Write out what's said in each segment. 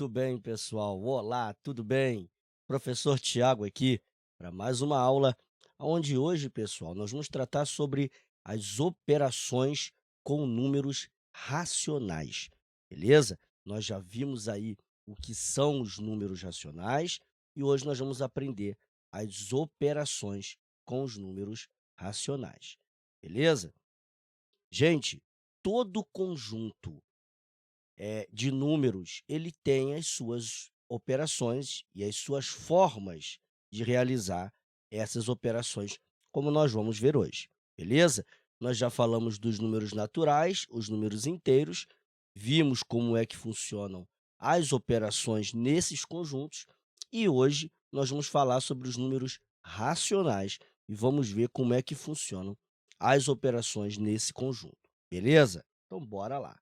Muito bem, pessoal. Olá, tudo bem? Professor Tiago aqui para mais uma aula, onde hoje, pessoal, nós vamos tratar sobre as operações com números racionais, beleza? Nós já vimos aí o que são os números racionais e hoje nós vamos aprender as operações com os números racionais, beleza? Gente, todo conjunto de números, ele tem as suas operações e as suas formas de realizar essas operações, como nós vamos ver hoje, beleza? Nós já falamos dos números naturais, os números inteiros, vimos como é que funcionam as operações nesses conjuntos e hoje nós vamos falar sobre os números racionais e vamos ver como é que funcionam as operações nesse conjunto, beleza? Então bora lá.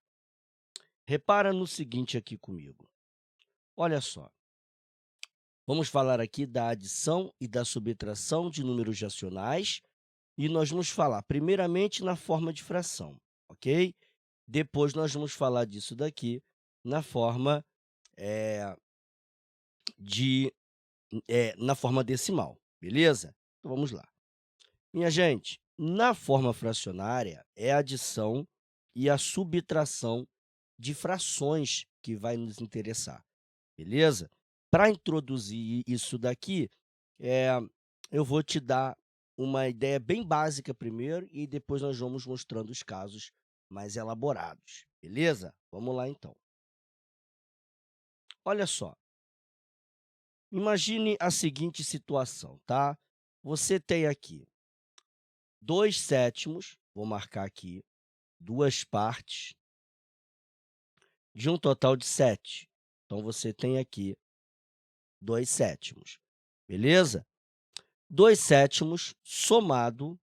Repara no seguinte aqui comigo. Olha só, vamos falar aqui da adição e da subtração de números racionais e nós vamos falar primeiramente na forma de fração, ok? Depois nós vamos falar disso daqui na forma eh, de na forma decimal, beleza? Então vamos lá. Minha gente, na forma fracionária é a adição e a subtração de frações que vai nos interessar. Beleza? Para introduzir isso daqui, eh, eu vou te dar uma ideia bem básica primeiro e depois nós vamos mostrando os casos mais elaborados, beleza? Vamos lá então. Olha só, imagine a seguinte situação, tá? Você tem aqui 2/7, vou marcar aqui, 2 partes de um total de 7. Então você tem aqui 2/7, beleza? 2/7 somado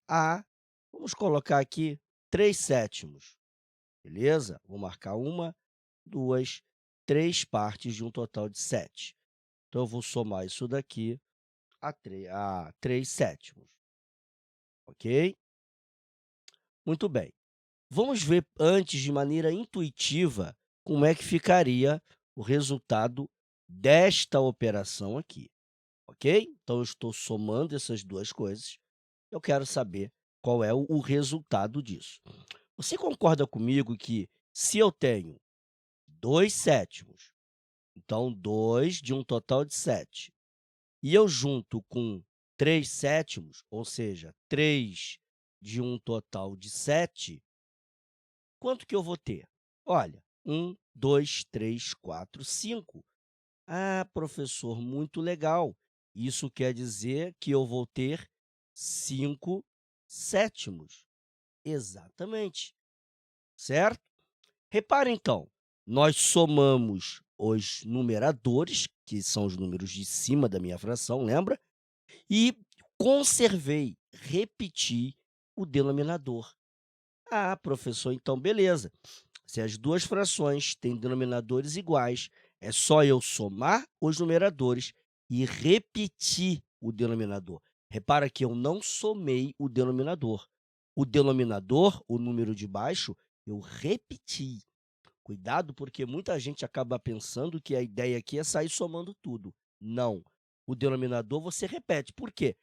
a, vamos colocar aqui, 3/7, beleza? Vou marcar uma, 2, 3 partes de um total de 7. Então, eu vou somar isso daqui a 3/7, ok? Muito bem. Vamos ver antes, de maneira intuitiva, como é que ficaria o resultado desta operação aqui, ok? Então, eu estou somando essas duas coisas. Eu quero saber qual é o resultado disso. Você concorda comigo que se eu tenho 2/7, então 2 de um total de 7, e eu junto com 3/7, ou seja, 3 de um total de 7, quanto que eu vou ter? Olha, 1, 2, 3, 4, 5. Ah, professor, muito legal. Isso quer dizer que eu vou ter 5/7. Exatamente, certo? Repare então, nós somamos os numeradores, que são os números de cima da minha fração, lembra? E conservei, repeti o denominador. Ah, professor, então beleza. Se as duas frações têm denominadores iguais, é só eu somar os numeradores e repetir o denominador. Repara que eu não somei o denominador. O denominador, o número de baixo, eu repeti. Cuidado, porque muita gente acaba pensando que a ideia aqui é sair somando tudo. Não. O denominador você repete. Por quê?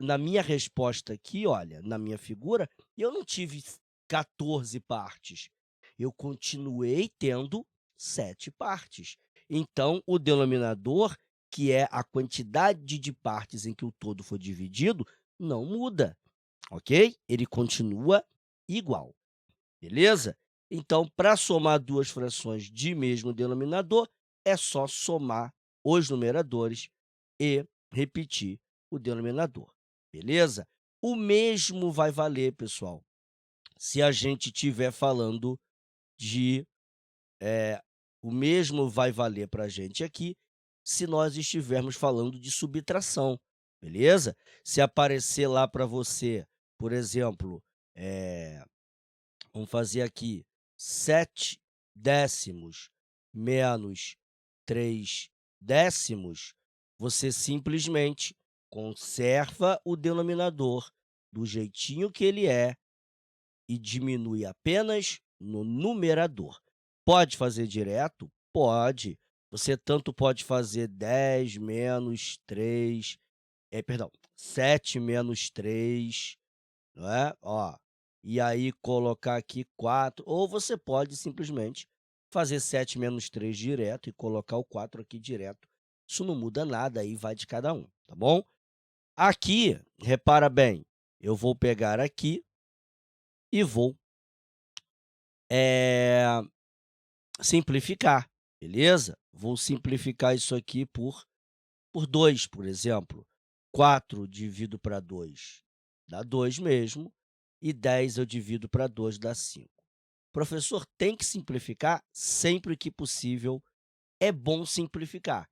Na minha resposta aqui, olha, na minha figura, eu não tive 14 partes. Eu continuei tendo 7 partes. Então, o denominador, que é a quantidade de partes em que o todo foi dividido, não muda, ok? Ele continua igual. Beleza? Então, para somar duas frações de mesmo denominador, é só somar os numeradores e repetir o denominador. Beleza? O mesmo vai valer, pessoal, se a gente estiver falando de o mesmo vai valer para a gente aqui, se nós estivermos falando de subtração, beleza? Se aparecer lá para você, por exemplo, eh vamos fazer aqui 7/10 menos 3/10, você simplesmente conserva o denominador do jeitinho que ele é e diminui apenas no numerador. Pode fazer direto? Pode. Você tanto pode fazer 10 menos 3, perdão, 7 menos 3, não é? Ó, e aí colocar aqui 4, ou você pode simplesmente fazer 7 menos 3 direto e colocar o 4 aqui direto. Isso não muda nada, aí vai de cada um, tá bom? Aqui, repara bem, eu vou pegar aqui e vou, eh, simplificar, beleza? Vou simplificar isso aqui por 2, por exemplo. 4 divido para 2 dá 2 mesmo, e 10 eu divido para 2 dá 5. Professor, tem que simplificar sempre que possível, é bom simplificar,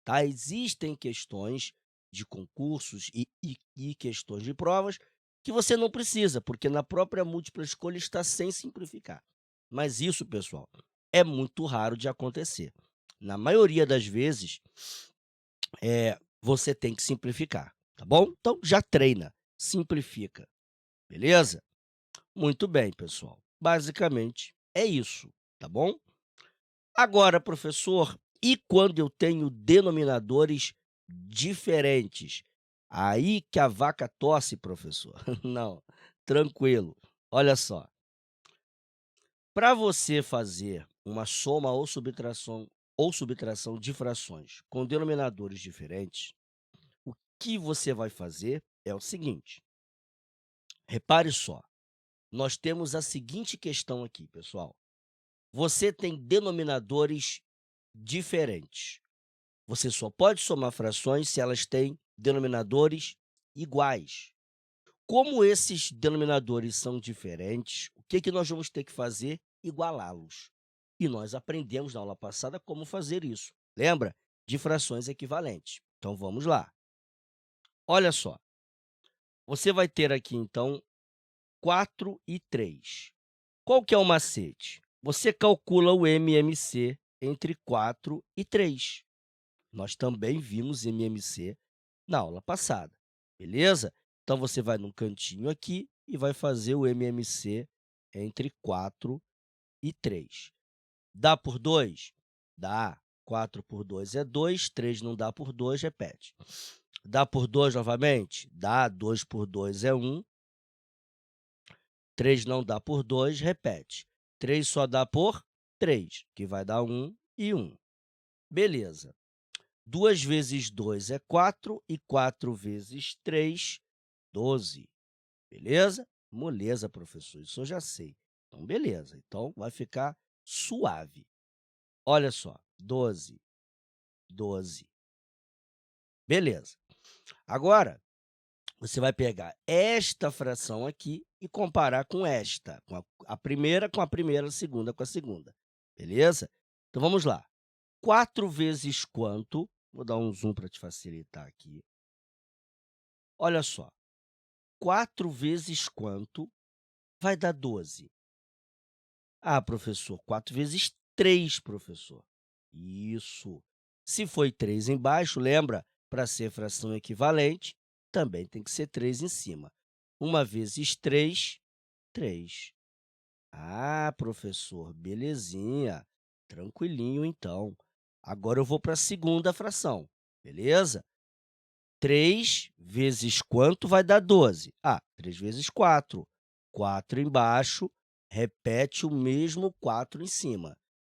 tá? Existem questões de concursos e questões de provas que você não precisa, porque na própria múltipla escolha está sem simplificar. Mas isso, pessoal, é muito raro de acontecer. Na maioria das vezes, você tem que simplificar, tá bom? Então já treina, simplifica, beleza? Muito bem, pessoal. Basicamente é isso, tá bom? Agora, professor, e quando eu tenho denominadores diferentes? Aí que a vaca tosse, professor. Não, tranquilo. Olha só, para você fazer uma soma ou subtração de frações com denominadores diferentes, o que você vai fazer é o seguinte: repare só, nós temos a seguinte questão aqui, pessoal. Você tem denominadores diferentes. Você só pode somar frações se elas têm denominadores iguais. Como esses denominadores são diferentes, o que que nós vamos ter que fazer? Igualá-los. E nós aprendemos na aula passada como fazer isso. Lembra? De frações equivalentes. Então vamos lá. Olha só, você vai ter aqui então 4 e 3. Qual que é o macete? Você calcula o MMC entre 4 e 3. Nós também vimos MMC na aula passada, beleza? Então você vai num cantinho aqui e vai fazer o MMC entre 4 e 3. Dá por 2? Dá. 4 por 2 é 2, 3 não dá por 2, repete. Dá por 2 novamente? Dá. 2 por 2 é 1. 3 não dá por 2, repete. 3 só dá por 3, que vai dar 1 e 1. Beleza. 2 vezes 2 é 4 e 4 vezes 3, 12. Beleza? Moleza, professor, isso eu já sei. Então, beleza. Então, vai ficar suave. Olha só, 12, 12. Beleza. Agora, você vai pegar esta fração aqui e comparar com esta, com a primeira com a primeira, a segunda com a segunda. Beleza? Então, vamos lá. 4 vezes quanto? Vou dar um zoom para te facilitar aqui. Olha só. 4 vezes quanto vai dar 12? Ah, professor, 4 vezes 3, professor. Isso. Se foi 3 embaixo, lembra? Para ser fração equivalente, também tem que ser 3 em cima. 1 vezes 3, 3. Ah, professor, belezinha. Tranquilinho, então. Agora eu vou para a segunda fração, beleza? 3 vezes quanto vai dar 12? Ah, 3 vezes 4. 4 embaixo, repete o mesmo 4 em cima,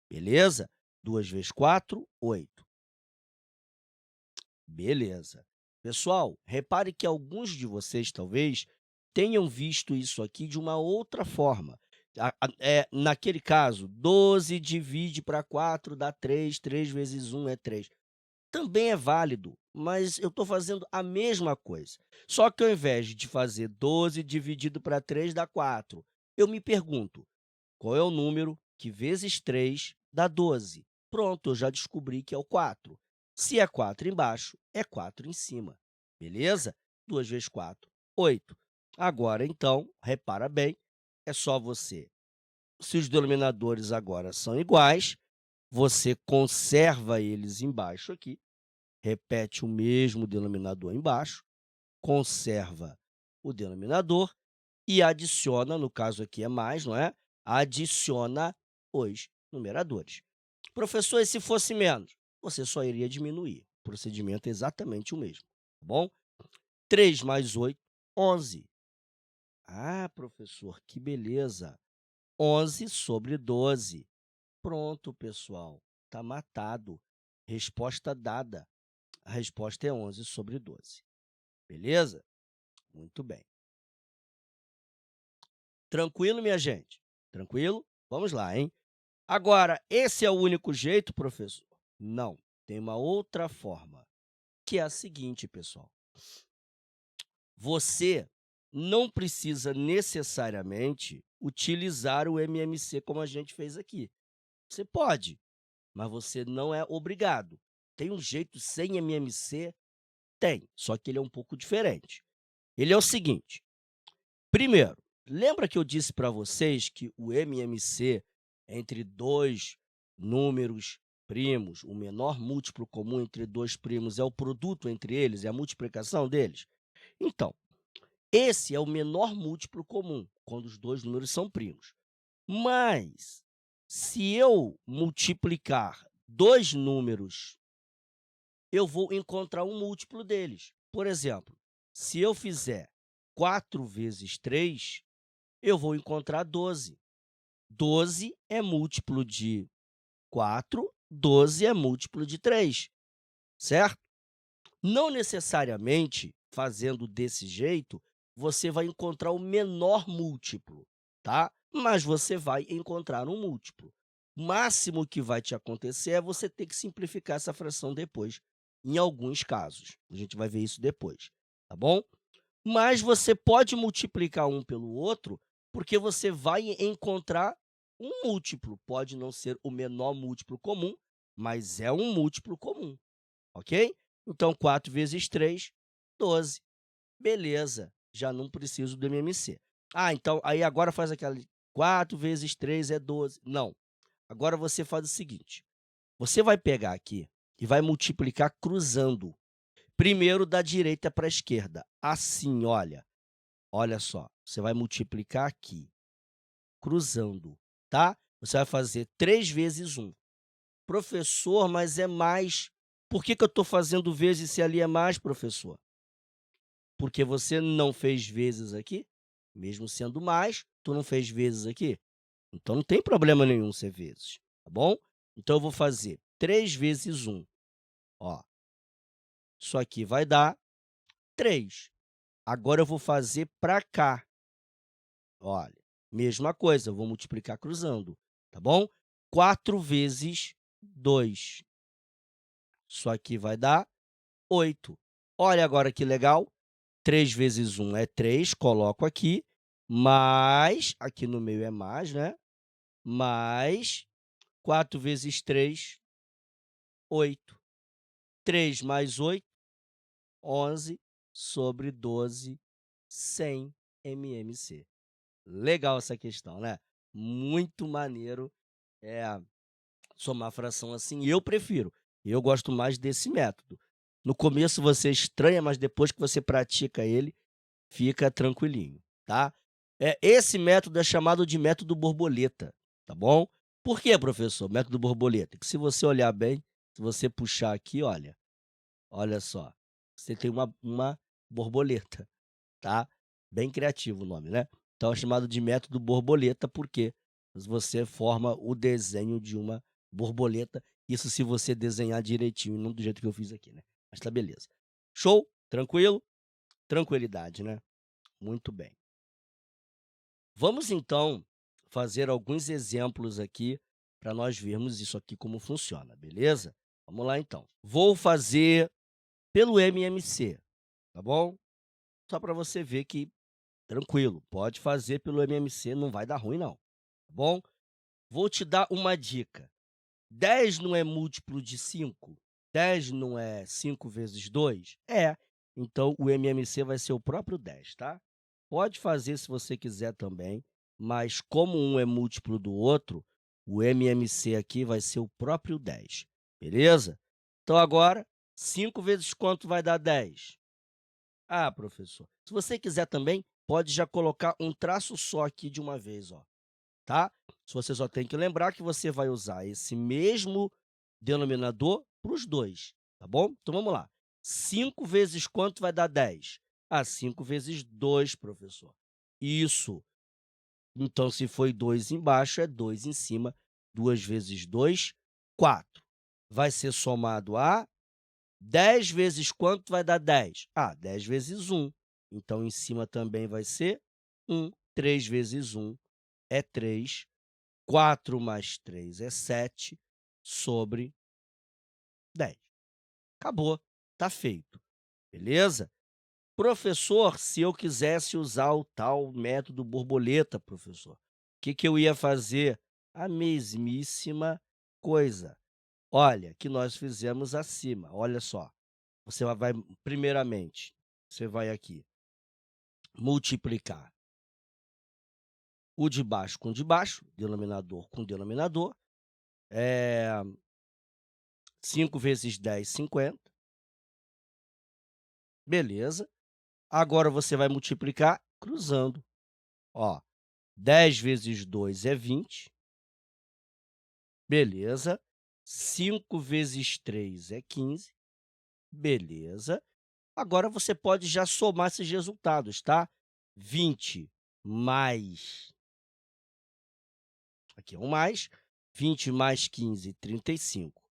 beleza? 2 vezes 4, 8. Beleza. Pessoal, repare que alguns de vocês talvez tenham visto isso aqui de uma outra forma. Naquele caso, 12 divide para 4 dá 3, 3 vezes 1 é 3. Também é válido, mas eu estou fazendo a mesma coisa. Só que ao invés de fazer 12 dividido para 3 dá 4, eu me pergunto, qual é o número que vezes 3 dá 12? Pronto, eu já descobri que é o 4. Se é 4 embaixo, é 4 em cima. Beleza? 2 vezes 4, 8. Agora, então, repara bem, é só você. Se os denominadores agora são iguais, você conserva eles embaixo aqui, repete o mesmo denominador embaixo, conserva o denominador e adiciona, no caso aqui é mais, não é? Adiciona os numeradores. Professor, e se fosse menos? você só iria diminuir. O procedimento é exatamente o mesmo, tá bom? 3 mais 8, 11. Ah, professor, que beleza! 11 sobre 12. Pronto, pessoal, tá matado. Resposta dada. A resposta é 11 sobre 12. Beleza? Muito bem. Tranquilo, minha gente? Tranquilo? Vamos lá, hein? Agora, esse é o único jeito, professor? Não, tem uma outra forma, que é a seguinte, pessoal. Você não precisa necessariamente utilizar o MMC como a gente fez aqui. Você pode, mas você não é obrigado. Tem um jeito sem MMC? Tem, só que ele é um pouco diferente. Ele é o seguinte: primeiro, lembra que eu disse para vocês que o MMC entre dois números primos, o menor múltiplo comum entre dois primos é o produto entre eles, é a multiplicação deles? Então, esse é o menor múltiplo comum, quando os dois números são primos. Mas, se eu multiplicar dois números, eu vou encontrar um múltiplo deles. Por exemplo, se eu fizer 4 vezes 3, eu vou encontrar 12. 12 é múltiplo de 4, 12 é múltiplo de 3, certo? Não necessariamente, fazendo desse jeito, você vai encontrar o menor múltiplo, tá? Mas você vai encontrar um múltiplo. O máximo que vai te acontecer é você ter que simplificar essa fração depois, em alguns casos. A gente vai ver isso depois, tá bom? Mas você pode multiplicar um pelo outro, porque você vai encontrar um múltiplo. Pode não ser o menor múltiplo comum, mas é um múltiplo comum, ok? Então, 4 vezes 3, 12. Beleza, já não preciso do MMC. Ah, então, aí agora faz aquela 4 vezes 3 é 12. Não, agora você faz o seguinte, você vai pegar aqui e vai multiplicar cruzando. Primeiro da direita para a esquerda, assim, olha só, você vai multiplicar aqui, cruzando, tá? Você vai fazer 3 vezes 1. Professor, mas é mais. Por que que eu estou fazendo vezes se ali é mais, professor? Porque você não fez vezes aqui, mesmo sendo mais, tu não fez vezes aqui. Então não tem problema nenhum ser vezes, tá bom? Então eu vou fazer 3 vezes 1. Ó, isso aqui vai dar 3. Agora eu vou fazer para cá. Olha, mesma coisa, eu vou multiplicar cruzando, tá bom? 4 vezes 2. Isso aqui vai dar 8. Olha agora que legal. 3 vezes 1 é 3, coloco aqui, mais, aqui no meio é mais, né? Mais 4 vezes 3, 8. 3 mais 8, 11 sobre 12, 100 MMC. Legal essa questão, né? Muito maneiro, somar fração assim. Eu prefiro, eu gosto mais desse método. No começo você estranha, mas depois que você pratica ele, fica tranquilinho, tá? Esse método é chamado de método borboleta, tá bom? Por que, professor, método borboleta? Que se você olhar bem, se você puxar aqui, olha só, você tem uma borboleta, tá? Bem criativo o nome, né? Então é chamado de método borboleta porque você forma o desenho de uma borboleta, isso se você desenhar direitinho, não do jeito que eu fiz aqui, né? Mas tá beleza. Show? Tranquilo? Tranquilidade, né? Muito bem. Vamos então fazer alguns exemplos aqui para nós vermos isso aqui como funciona, beleza? Vamos lá então. Vou fazer pelo MMC, tá bom? Só para você ver que tranquilo, pode fazer pelo MMC, não vai dar ruim não, tá bom? Vou te dar uma dica. 10 não é múltiplo de 5? 10 não é 5 vezes 2? É. Então o MMC vai ser o próprio 10, tá? Pode fazer se você quiser também, mas como um é múltiplo do outro, o MMC aqui vai ser o próprio 10, beleza? Então agora, 5 vezes quanto vai dar 10? Ah, professor, se você quiser também, pode já colocar um traço só aqui de uma vez, ó, tá? Você só tem que lembrar que você vai usar esse mesmo denominador para os dois, tá bom? Então, vamos lá. 5 vezes quanto vai dar 10? 5 vezes 2, professor. Isso. Então, se foi 2 embaixo, é 2 em cima. 2 vezes 2, 4. Vai ser somado a 10 vezes quanto vai dar 10? 10 vezes 1. Então, em cima também vai ser 1. 3 vezes 1 é 3. 4 mais 3 é 7 sobre 10. Acabou, tá feito, beleza? Professor, se eu quisesse usar o tal método borboleta, professor, o que que eu ia fazer? A mesmíssima coisa. Olha, que nós fizemos acima, olha só. Você vai primeiramente, você vai aqui multiplicar o de baixo com o de baixo, denominador com denominador, 5 vezes 10, 50. Beleza. Agora você vai multiplicar cruzando. Ó, 10 vezes 2 é 20. Beleza. 5 vezes 3 é 15. Beleza. Agora você pode já somar esses resultados, tá? 20 mais, aqui é um mais, 20 mais 15, 35.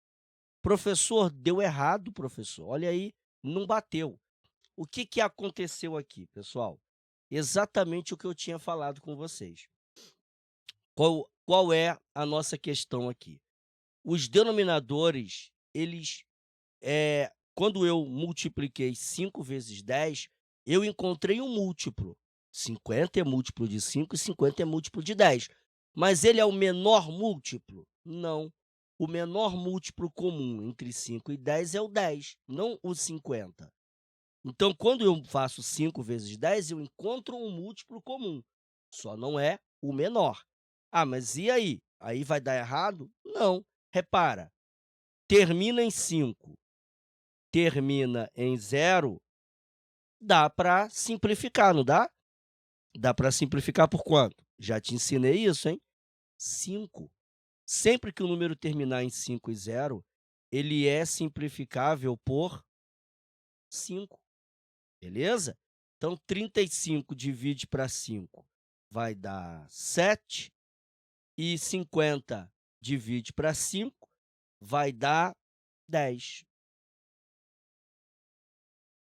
Professor, deu errado, professor. Olha aí, não bateu. O que que aconteceu aqui, pessoal? Exatamente o que eu tinha falado com vocês. Qual é a nossa questão aqui? Os denominadores, eles, quando eu multipliquei 5 vezes 10, eu encontrei um múltiplo. 50 é múltiplo de 5 e 50 é múltiplo de 10. Mas ele é o menor múltiplo? Não. O menor múltiplo comum entre 5 e 10 é o 10, não o 50. Então, quando eu faço 5 vezes 10, eu encontro um múltiplo comum, só não é o menor. Mas e aí? Aí vai dar errado? Não. Repara, termina em 5, termina em 0, dá para simplificar, não dá? Dá para simplificar por quanto? Já te ensinei isso, hein? 5. Sempre que o número terminar em 5 e 0, ele é simplificável por 5. Beleza? Então, 35 divide para 5 vai dar 7, e 50 divide para 5 vai dar 10.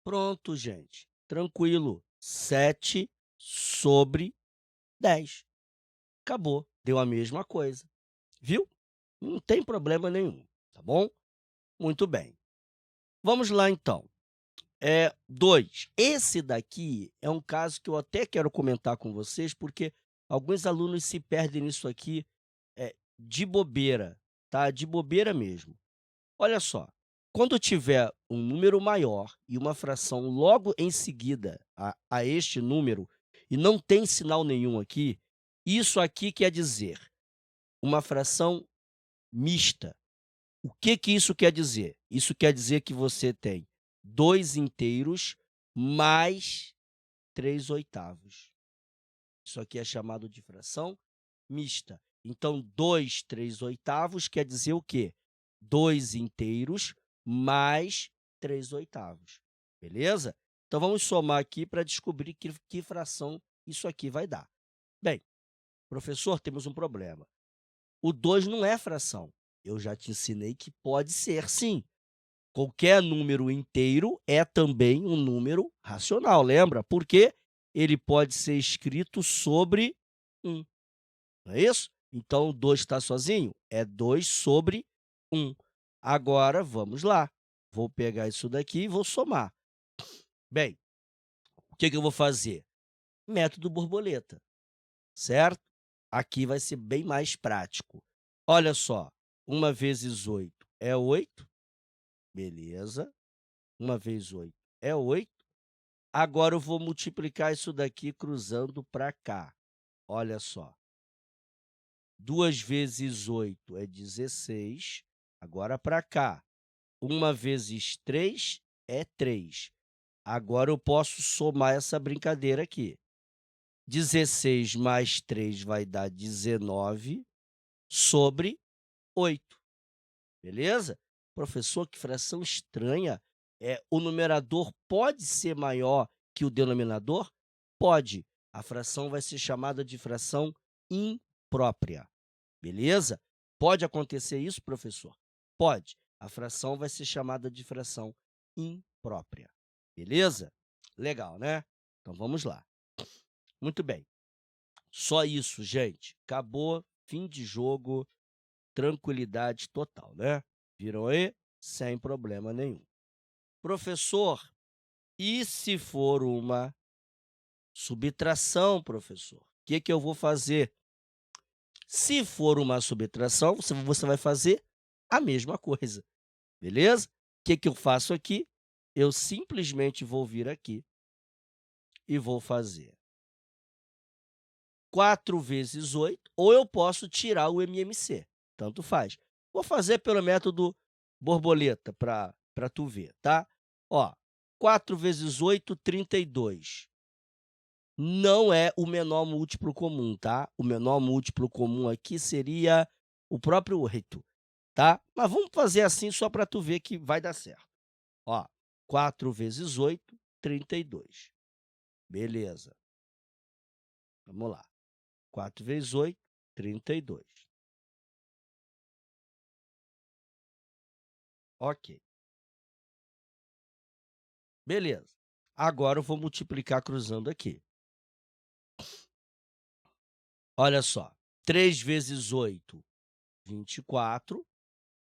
Pronto, gente. Tranquilo. 7 sobre 10. Acabou. Deu a mesma coisa. Viu? Não tem problema nenhum, tá bom? Muito bem. Vamos lá, então. 2. Esse daqui é um caso que eu até quero comentar com vocês, porque alguns alunos se perdem nisso aqui, de bobeira, tá? De bobeira mesmo. Olha só, quando tiver um número maior e uma fração logo em seguida a este número, e não tem sinal nenhum aqui, isso aqui quer dizer uma fração mista. O que que isso quer dizer? Isso quer dizer que você tem 2 inteiros mais 3/8. Isso aqui é chamado de fração mista. Então, 2/3/8 quer dizer o quê? 2 inteiros mais 3/8. Beleza? Então, vamos somar aqui para descobrir que fração isso aqui vai dar. Bem, professor, temos um problema. O 2 não é fração. Eu já te ensinei que pode ser, sim. Qualquer número inteiro é também um número racional, lembra? Porque ele pode ser escrito sobre 1, não é isso? Então, o 2 está sozinho? É 2 sobre 1. Agora, vamos lá. Vou pegar isso daqui e vou somar. Bem, o que que eu vou fazer? Método borboleta, certo? Aqui vai ser bem mais prático. Olha só, 1 vezes 8 é 8, beleza. 1 vezes 8 é 8. Agora eu vou multiplicar isso daqui cruzando para cá. Olha só, 2 vezes 8 é 16. Agora para cá, 1 vezes 3 é 3. Agora eu posso somar essa brincadeira aqui. 16 mais 3 vai dar 19 sobre 8, beleza? Professor, que fração estranha. O numerador pode ser maior que o denominador? Pode. A fração vai ser chamada de fração imprópria. Beleza? Pode acontecer isso, professor? Pode. A fração vai ser chamada de fração imprópria. Beleza? Legal, né? Então, vamos lá. Muito bem. Só isso, gente. Acabou. Fim de jogo. Tranquilidade total, né? Viram aí? Sem problema nenhum. Professor, e se for uma subtração, professor? O que eu vou fazer? Se for uma subtração, você vai fazer a mesma coisa, beleza? O que eu faço aqui? Eu simplesmente vou vir aqui e vou fazer 4 vezes 8, ou eu posso tirar o MMC, tanto faz. Vou fazer pelo método borboleta para tu ver, tá? Ó, 4 vezes 8, 32. Não é o menor múltiplo comum, tá? O menor múltiplo comum aqui seria o próprio 8, tá? Mas vamos fazer assim só para tu ver que vai dar certo. Ó, 4 vezes 8, 32. Beleza. Vamos lá. 4 vezes 8, 32. Ok. Beleza. Agora eu vou multiplicar cruzando aqui. Olha só. 3 vezes 8, 24.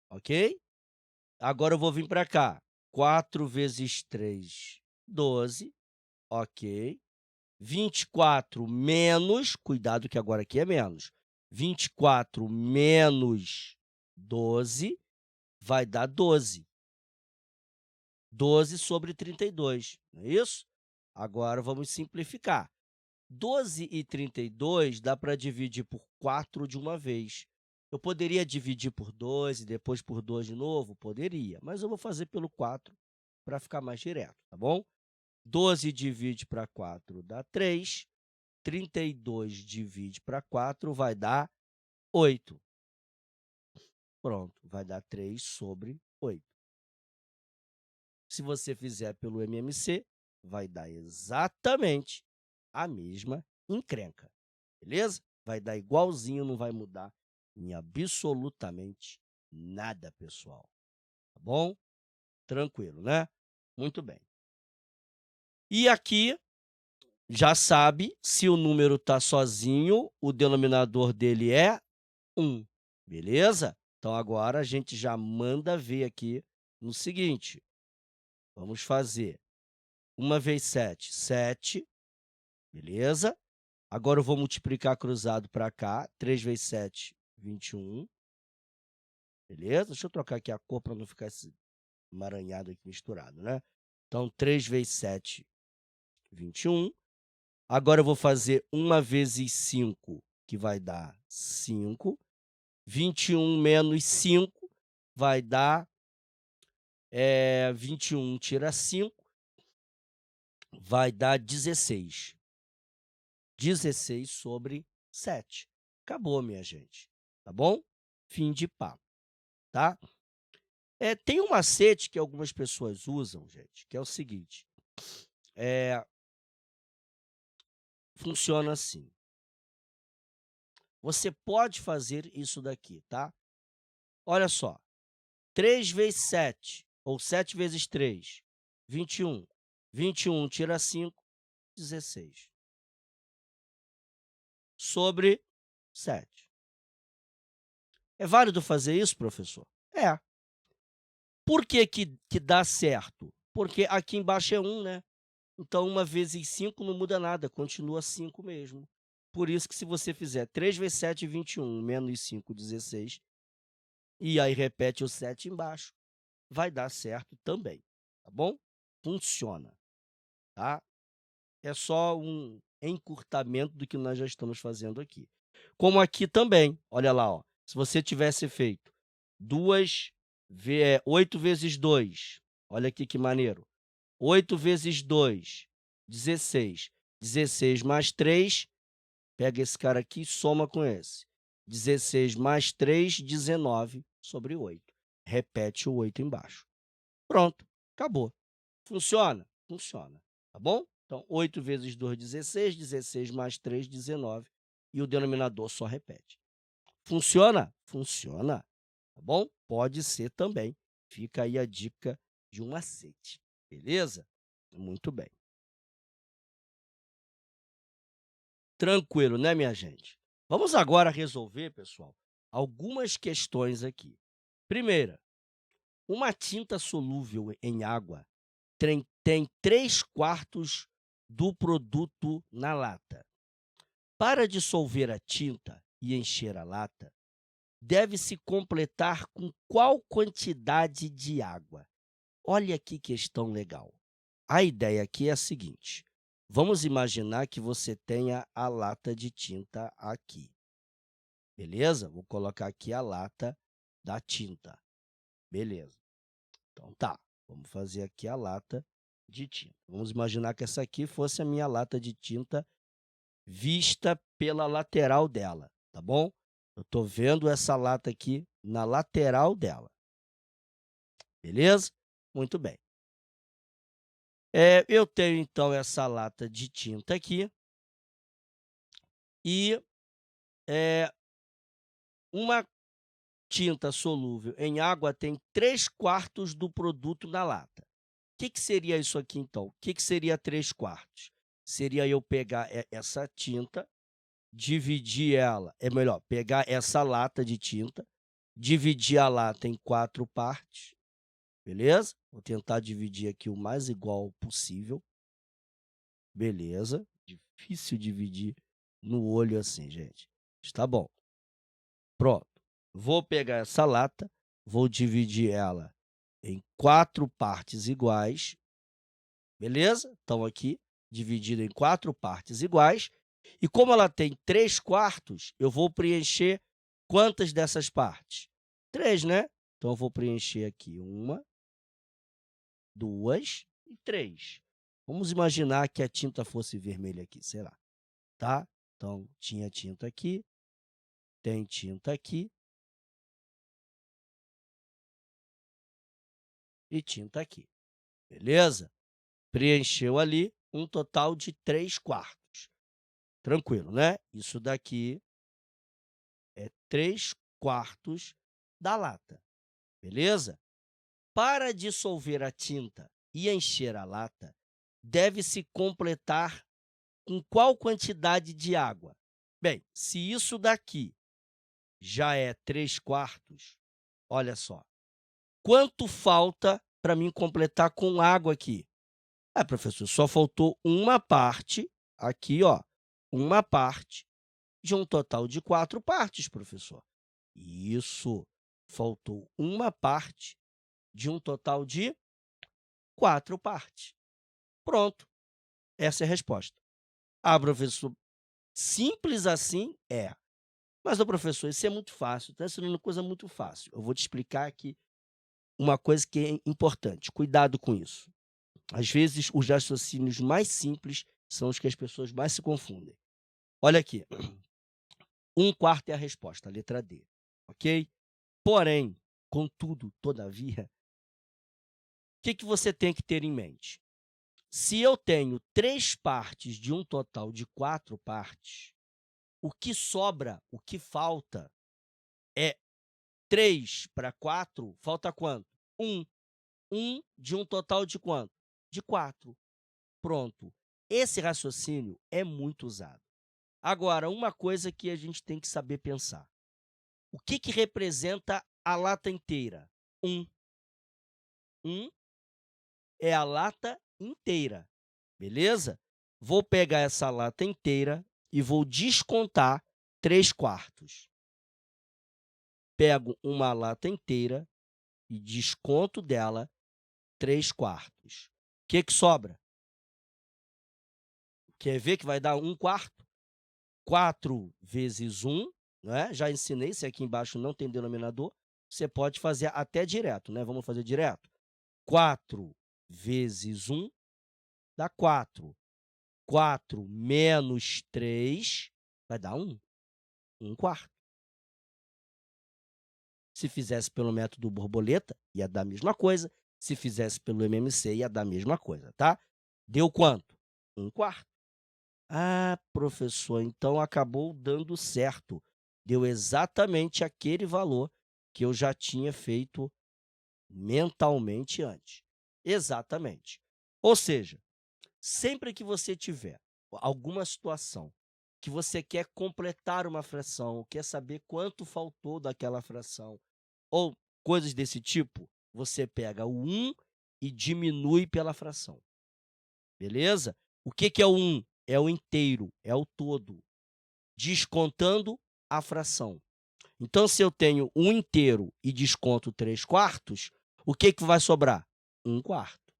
Ok? Agora eu vou vir para cá. 4 vezes 3, 12. Ok. 24 menos, cuidado que agora aqui é menos, 24 menos 12 vai dar 12. 12 sobre 32, não é isso? Agora vamos simplificar. 12 e 32 dá para dividir por 4 de uma vez. Eu poderia dividir por 2 e depois por 2 de novo? Poderia, mas eu vou fazer pelo 4 para ficar mais direto, tá bom? 12 divide para 4 dá 3. 32 divide para 4 vai dar 8. Pronto, vai dar 3 sobre 8. Se você fizer pelo MMC, vai dar exatamente a mesma encrenca, beleza? Vai dar igualzinho, não vai mudar em absolutamente nada, pessoal. Tá bom? Tranquilo, né? Muito bem. E aqui, já sabe, se o número está sozinho, o denominador dele é 1, beleza? Então, agora a gente já manda ver aqui no seguinte. Vamos fazer 1 vezes 7, 7, beleza? Agora eu vou multiplicar cruzado para cá, 3 vezes 7, 21, beleza? Deixa eu trocar aqui a cor para não ficar esse emaranhado aqui misturado, né? Então, 3 vezes 7, 21. Agora eu vou fazer 1 vezes 5, que vai dar 5. 21 menos 5 vai dar 21 tira 5, vai dar 16. 16 sobre 7. Acabou, minha gente. Tá bom? Fim de papo, tá? Tem um macete que algumas pessoas usam, gente, que é o seguinte. Funciona assim. Você pode fazer isso daqui, tá? Olha só. 3 vezes 7, ou 7 vezes 3, 21. 21 tira 5, 16. Sobre 7. É válido fazer isso, professor? É. Por que dá certo? Porque aqui embaixo é 1, né? Então, 1 vezes 5 não muda nada, continua 5 mesmo. Por isso que se você fizer 3 vezes 7, 21, menos 5, 16, e aí repete o 7 embaixo, vai dar certo também, tá bom? Funciona, tá? É só um encurtamento do que nós já estamos fazendo aqui. Como aqui também, olha lá, ó, se você tivesse feito 8 vezes 2, olha aqui que maneiro, 8 vezes 2, 16. 16 mais 3, pega esse cara aqui e soma com esse. 16 mais 3, 19 sobre 8. repete o 8 embaixo. Pronto, acabou. Funciona? Funciona, tá bom? Então, 8 vezes 2, 16, 16 mais 3, 19, e o denominador só repete. Funciona? Funciona, tá bom? Pode ser também. Fica aí a dica de um macete, beleza? Muito bem. Tranquilo, né, minha gente? Vamos agora resolver, pessoal, algumas questões aqui. Primeira, uma tinta solúvel em água tem 3/4 do produto na lata. Para dissolver a tinta e encher a lata, deve-se completar com qual quantidade de água? Olha que questão legal. A ideia aqui é a seguinte: vamos imaginar que você tenha a lata de tinta aqui, beleza? Vou colocar aqui a lata da tinta, beleza. Então tá, vamos fazer aqui a lata de tinta. Vamos imaginar que essa aqui fosse a minha lata de tinta vista pela lateral dela, tá bom? Eu estou vendo essa lata aqui na lateral dela, beleza? Muito bem. Eu tenho então essa lata de tinta aqui e uma tinta solúvel em água tem 3/4 do produto na lata. O que seria isso aqui então? O que seria 3/4? Seria eu pegar essa tinta, dividir ela, é melhor, pegar essa lata de tinta, dividir a lata em 4 partes, beleza? Vou tentar dividir aqui o mais igual possível. Beleza, difícil dividir no olho assim, gente. Está bom. Pronto. Vou pegar essa lata, vou dividir ela em 4 partes iguais, beleza? Então aqui, dividido em 4 partes iguais. E como ela tem 3/4, eu vou preencher quantas dessas partes? 3, né? Então eu vou preencher aqui 1, 2 e 3. Vamos imaginar que a tinta fosse vermelha aqui, sei lá, tá? Então, tinha tinta aqui, tem tinta aqui e tinta aqui, beleza? Preencheu ali um total de 3/4. Tranquilo, né? Isso daqui é 3/4 da lata, beleza? Para dissolver a tinta e encher a lata, deve-se completar com qual quantidade de água? Bem, se isso daqui já é 3/4, olha só, quanto falta para mim completar com água aqui? Ah, professor, só faltou uma parte, aqui, ó, uma parte de um total de 4 partes, professor. Isso, faltou uma parte de um total de 4 partes. Pronto, essa é a resposta. Ah, professor, simples assim? É. Mas, ô professor, isso é muito fácil, está ensinando coisa muito fácil. Eu vou te explicar aqui uma coisa que é importante, cuidado com isso. Às vezes, os raciocínios mais simples são os que as pessoas mais se confundem. Olha aqui, 1/4 é a resposta, a letra D, ok? Porém, contudo, todavia, o que você tem que ter em mente? Se eu tenho 3 partes de um total de 4 partes, o que sobra, o que falta é 3 para 4, falta quanto? 1. 1 de um total de quanto? De 4. Pronto. Esse raciocínio é muito usado. Agora, uma coisa que a gente tem que saber pensar. O que representa a lata inteira? 1. 1 é a lata inteira, beleza? Vou pegar essa lata inteira e vou descontar 3/4. Pego uma lata inteira e desconto dela 3/4. O que sobra? Quer ver que vai dar 1/4? 4 vezes 1, né? Já ensinei, se aqui embaixo não tem denominador, você pode fazer até direto, né? Vamos fazer direto? 4 vezes 1 dá 4. 4 menos 3 vai dar 1. 1/4. Se fizesse pelo método borboleta, ia dar a mesma coisa. Se fizesse pelo MMC, ia dar a mesma coisa, tá? Deu quanto? 1/4. Ah, professor, então acabou dando certo. Deu exatamente aquele valor que eu já tinha feito mentalmente antes. Exatamente. Ou seja, sempre que você tiver alguma situação que você quer completar uma fração, quer saber quanto faltou daquela fração, ou coisas desse tipo, você pega o 1 e diminui pela fração, beleza? O que que é o 1? É o inteiro, é o todo, descontando a fração. Então, se eu tenho 1 inteiro e desconto 3/4, o que que vai sobrar? 1/4,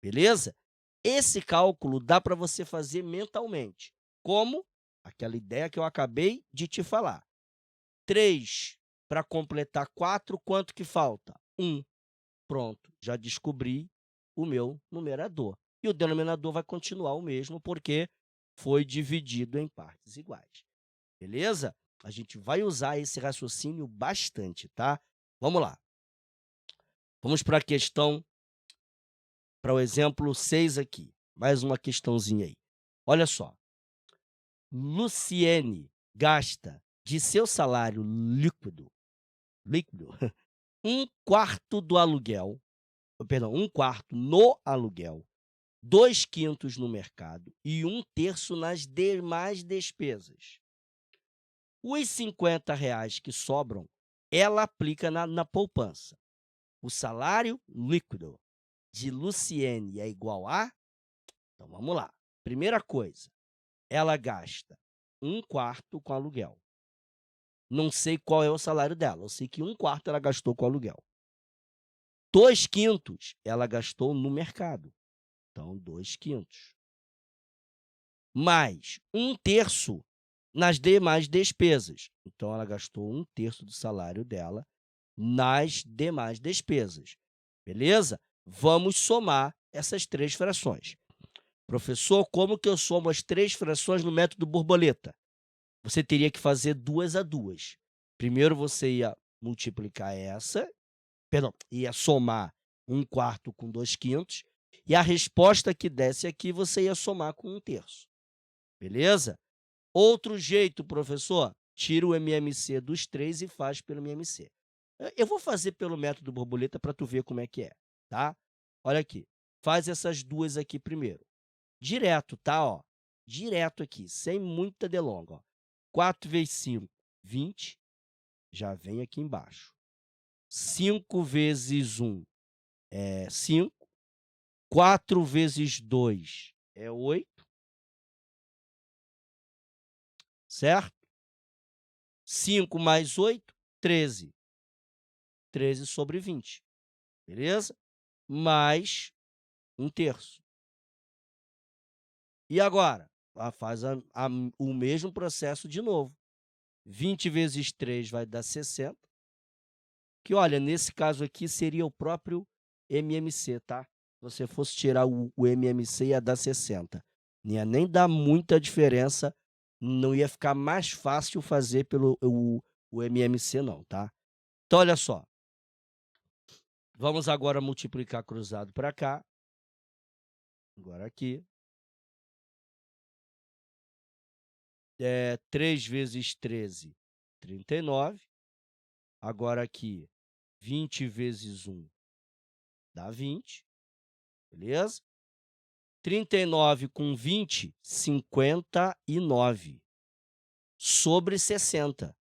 beleza? Esse cálculo dá para você fazer mentalmente. Como? Aquela ideia que eu acabei de te falar. 3 para completar 4, quanto que falta? 1. Pronto, já descobri o meu numerador. E o denominador vai continuar o mesmo, porque foi dividido em partes iguais. Beleza? A gente vai usar esse raciocínio bastante, tá? Vamos lá. Vamos para a questão, para o exemplo 6 aqui. Mais uma questãozinha aí. Olha só. Luciene gasta de seu salário líquido 1/4 do aluguel, perdão, 1/4 no aluguel, 2/5 no mercado e 1/3 nas demais despesas. Os R$ 50 que sobram, ela aplica na poupança. O salário líquido de Luciene é igual a... Então, vamos lá. Primeira coisa, ela gasta 1/4 com aluguel. Não sei qual é o salário dela, eu sei que 1/4 ela gastou com aluguel. 2/5 ela gastou no mercado, então 2/5. Mais 1/3 nas demais despesas, então ela gastou 1/3 do salário dela nas demais despesas, beleza? Vamos somar essas 3 frações. Professor, como que eu somo as 3 frações no método borboleta? Você teria que fazer 2 a 2. Primeiro você ia multiplicar ia somar 1/4 com 2/5, e a resposta que desse aqui você ia somar com 1/3, beleza? Outro jeito, professor, tira o MMC dos 3 e faz pelo MMC. Eu vou fazer pelo método borboleta para tu ver como é que é, tá? Olha aqui, faz essas duas aqui primeiro. Direto, tá? Ó, direto aqui, sem muita delonga. Ó. 4 vezes 5, 20, já vem aqui embaixo. 5 vezes 1 é 5. 4 vezes 2 é 8, certo? 5 mais 8, 13. 13 sobre 20, beleza? Mais 1/3. E agora? Faz o mesmo processo de novo. 20 vezes 3 vai dar 60. Que, olha, nesse caso aqui seria o próprio MMC, tá? Se você fosse tirar o MMC, ia dar 60. Não ia nem dar muita diferença, não ia ficar mais fácil fazer pelo o MMC não, tá? Então, olha só. Vamos agora multiplicar cruzado para cá. Agora aqui. 3 vezes 13, 39. Agora aqui, 20 vezes 1 dá 20, beleza? 39 com 20, 59 sobre 60.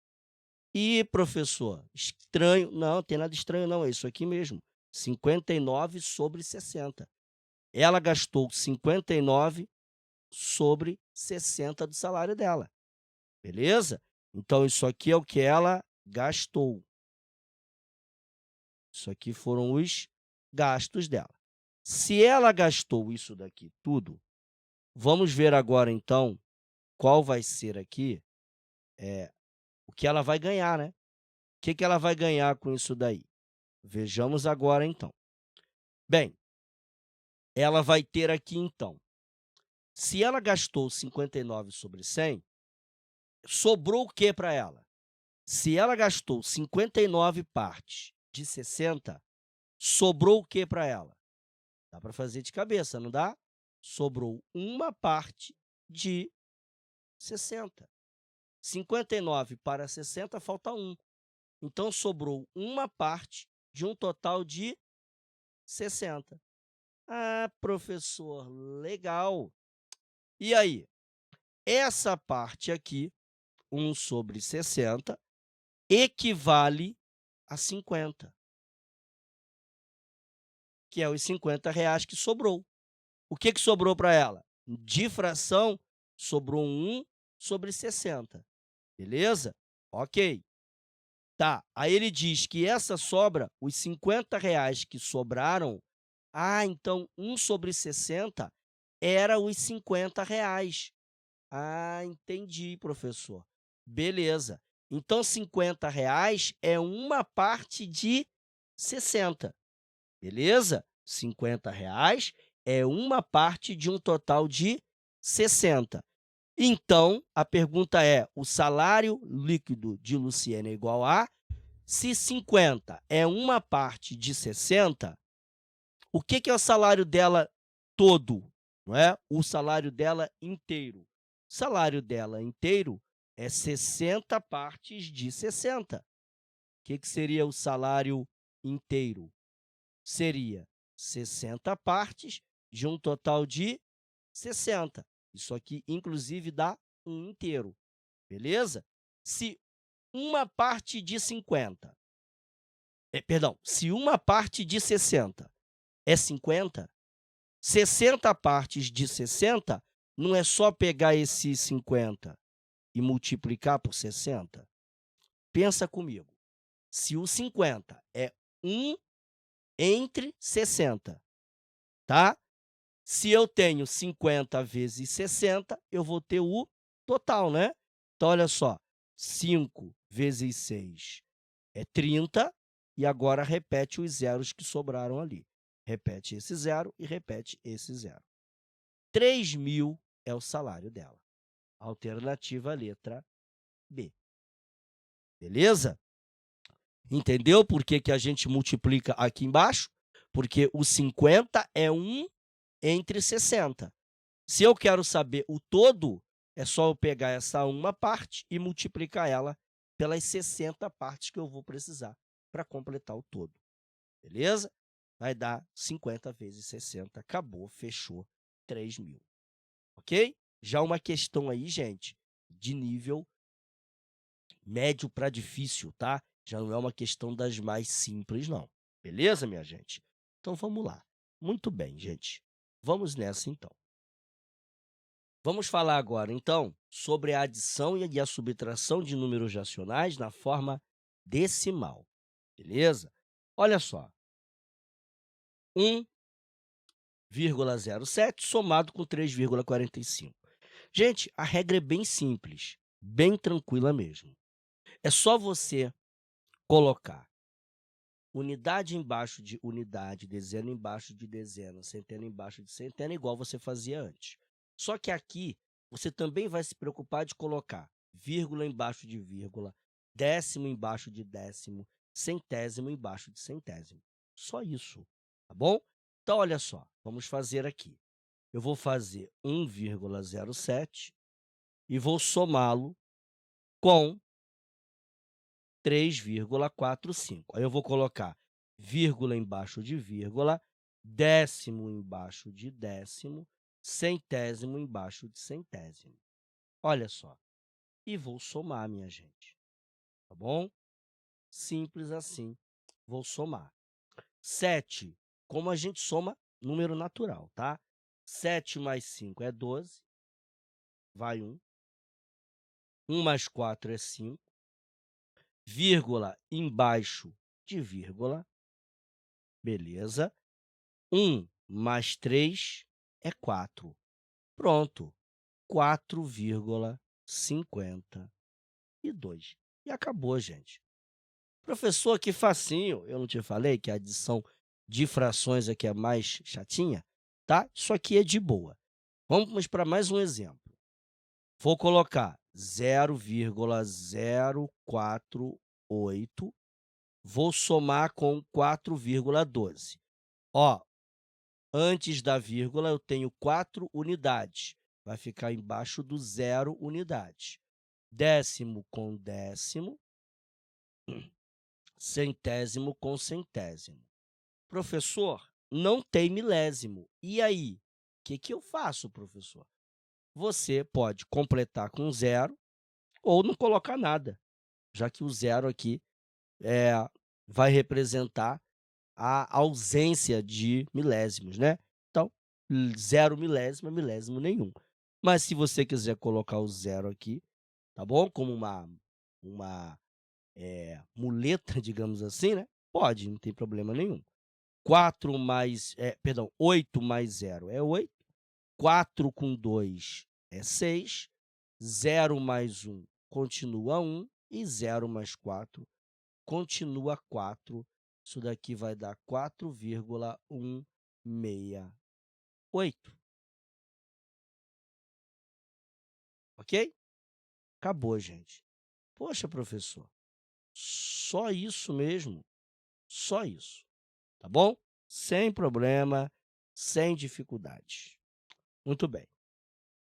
Ih, professor, estranho. Não, tem nada estranho não, é isso aqui mesmo. 59 sobre 60. Ela gastou 59 sobre 60 do salário dela, beleza? Então, isso aqui é o que ela gastou. Isso aqui foram os gastos dela. Se ela gastou isso daqui tudo, vamos ver agora, então, qual vai ser aqui o que ela vai ganhar, né? O que que ela vai ganhar com isso daí? Vejamos agora, então. Bem, ela vai ter aqui, então, se ela gastou 59 sobre 100, sobrou o que para ela? Se ela gastou 59 partes de 60, sobrou o que para ela? Dá para fazer de cabeça, não dá? Sobrou uma parte de 60. 59 para 60, falta 1. Então, sobrou uma parte de um total de 60. Ah, professor, legal. E aí? Essa parte aqui, 1/60, equivale a 50, que é os R$ 50 que sobrou. O que sobrou para ela? De fração, sobrou 1/60. Beleza? Ok. Tá, aí ele diz que essa sobra, os R$ 50 que sobraram, então 1/60 era os R$ 50. Entendi, professor. Beleza. Então, R$ 50 é uma parte de 60, beleza? R$ 50 é uma parte de um total de 60. Então, a pergunta é, o salário líquido de Luciene é igual a... Se 50 é uma parte de 60, o que é o salário dela todo? Não é? O salário dela inteiro. O salário dela inteiro é 60 partes de 60. O que seria o salário inteiro? Seria 60 partes de um total de 60. Isso aqui, inclusive, dá um inteiro. Beleza? Se uma parte de 50... se uma parte de 60 é 50, 60 partes de 60 não é só pegar esse 50 e multiplicar por 60? Pensa comigo. Se o 50 é 1 entre 60, tá? Se eu tenho 50 vezes 60, eu vou ter o total, né? Então, olha só, 5 vezes 6 é 30, e agora repete os zeros que sobraram ali. Repete esse zero e repete esse zero. 3.000 é o salário dela. Alternativa letra B. Beleza? Entendeu por que a gente multiplica aqui embaixo? Porque o 50 é 1 entre 60. Se eu quero saber o todo, é só eu pegar essa uma parte e multiplicar ela pelas 60 partes que eu vou precisar para completar o todo. Beleza? Vai dar 50 vezes 60. Acabou, fechou, 3.000. Ok? Já uma questão aí, gente, de nível médio para difícil, tá? Já não é uma questão das mais simples, não. Beleza, minha gente? Então, vamos lá. Muito bem, gente. Vamos nessa, então. Vamos falar agora, então, sobre a adição e a subtração de números racionais na forma decimal. Beleza? Olha só. 1,07 somado com 3,45. Gente, a regra é bem simples, bem tranquila mesmo. É só você colocar unidade embaixo de unidade, dezena embaixo de dezena, centena embaixo de centena, igual você fazia antes. Só que aqui, você também vai se preocupar de colocar vírgula embaixo de vírgula, décimo embaixo de décimo, centésimo embaixo de centésimo. Só isso, tá bom? Então, olha só, vamos fazer aqui. Eu vou fazer 1,07 e vou somá-lo com 3,45. Aí eu vou colocar vírgula embaixo de vírgula, décimo embaixo de décimo, centésimo embaixo de centésimo. Olha só. E vou somar, minha gente. Tá bom? Simples assim. Vou somar. 7, como a gente soma número natural, tá? 7 mais 5 é 12. Vai 1. 1 mais 4 é 5. Vírgula embaixo de vírgula. Beleza. 1 mais 3 é 4. Pronto. 4,52. E acabou, gente. Professor, que facinho. Eu não te falei que a adição de frações aqui é mais chatinha? Tá? Isso aqui é de boa. Vamos para mais um exemplo. Vou colocar 0,048, vou somar com 4,12. Ó, antes da vírgula eu tenho 4 unidades, vai ficar embaixo do 0 unidades. Décimo com décimo, centésimo com centésimo. Professor, não tem milésimo. E aí? O que eu faço, professor? Você pode completar com 0 ou não colocar nada, já que o 0 aqui vai representar a ausência de milésimos, né? Então, 0 milésimo é milésimo nenhum. Mas se você quiser colocar o 0 aqui, tá bom? Como uma muleta, digamos assim, né? Pode, não tem problema nenhum. 8 mais 0 é 8, 4 com 2 é 6, 0 mais 1 continua 1 e 0 mais 4 continua 4. Isso daqui vai dar 4,168. Ok? Acabou, gente. Poxa, professor, só isso mesmo? Só isso, tá bom? Sem problema, sem dificuldade. Muito bem.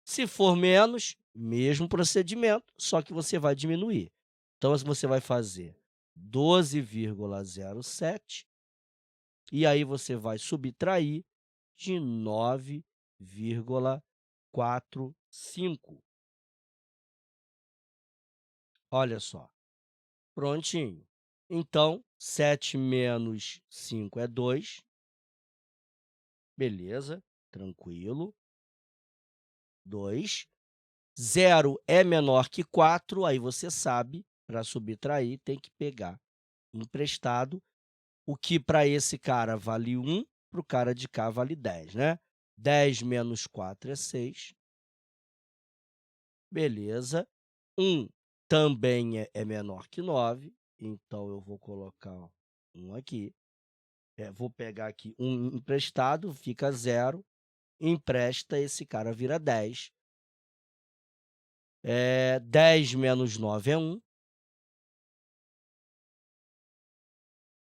Se for menos, mesmo procedimento, só que você vai diminuir. Então, você vai fazer 12,07 e aí você vai subtrair de 9,45. Olha só, prontinho. Então, 7 menos 5 é 2. Beleza, tranquilo. 2. 0 é menor que 4, aí você sabe, para subtrair, tem que pegar emprestado, o que para esse cara vale 1, para o cara de cá vale 10, né? 10 menos 4 é 6. Beleza. 1 também é menor que 9, então eu vou colocar 1 aqui. Vou pegar aqui 1 emprestado, fica 0. Empresta, esse cara vira 10. 10 menos 9 é 1.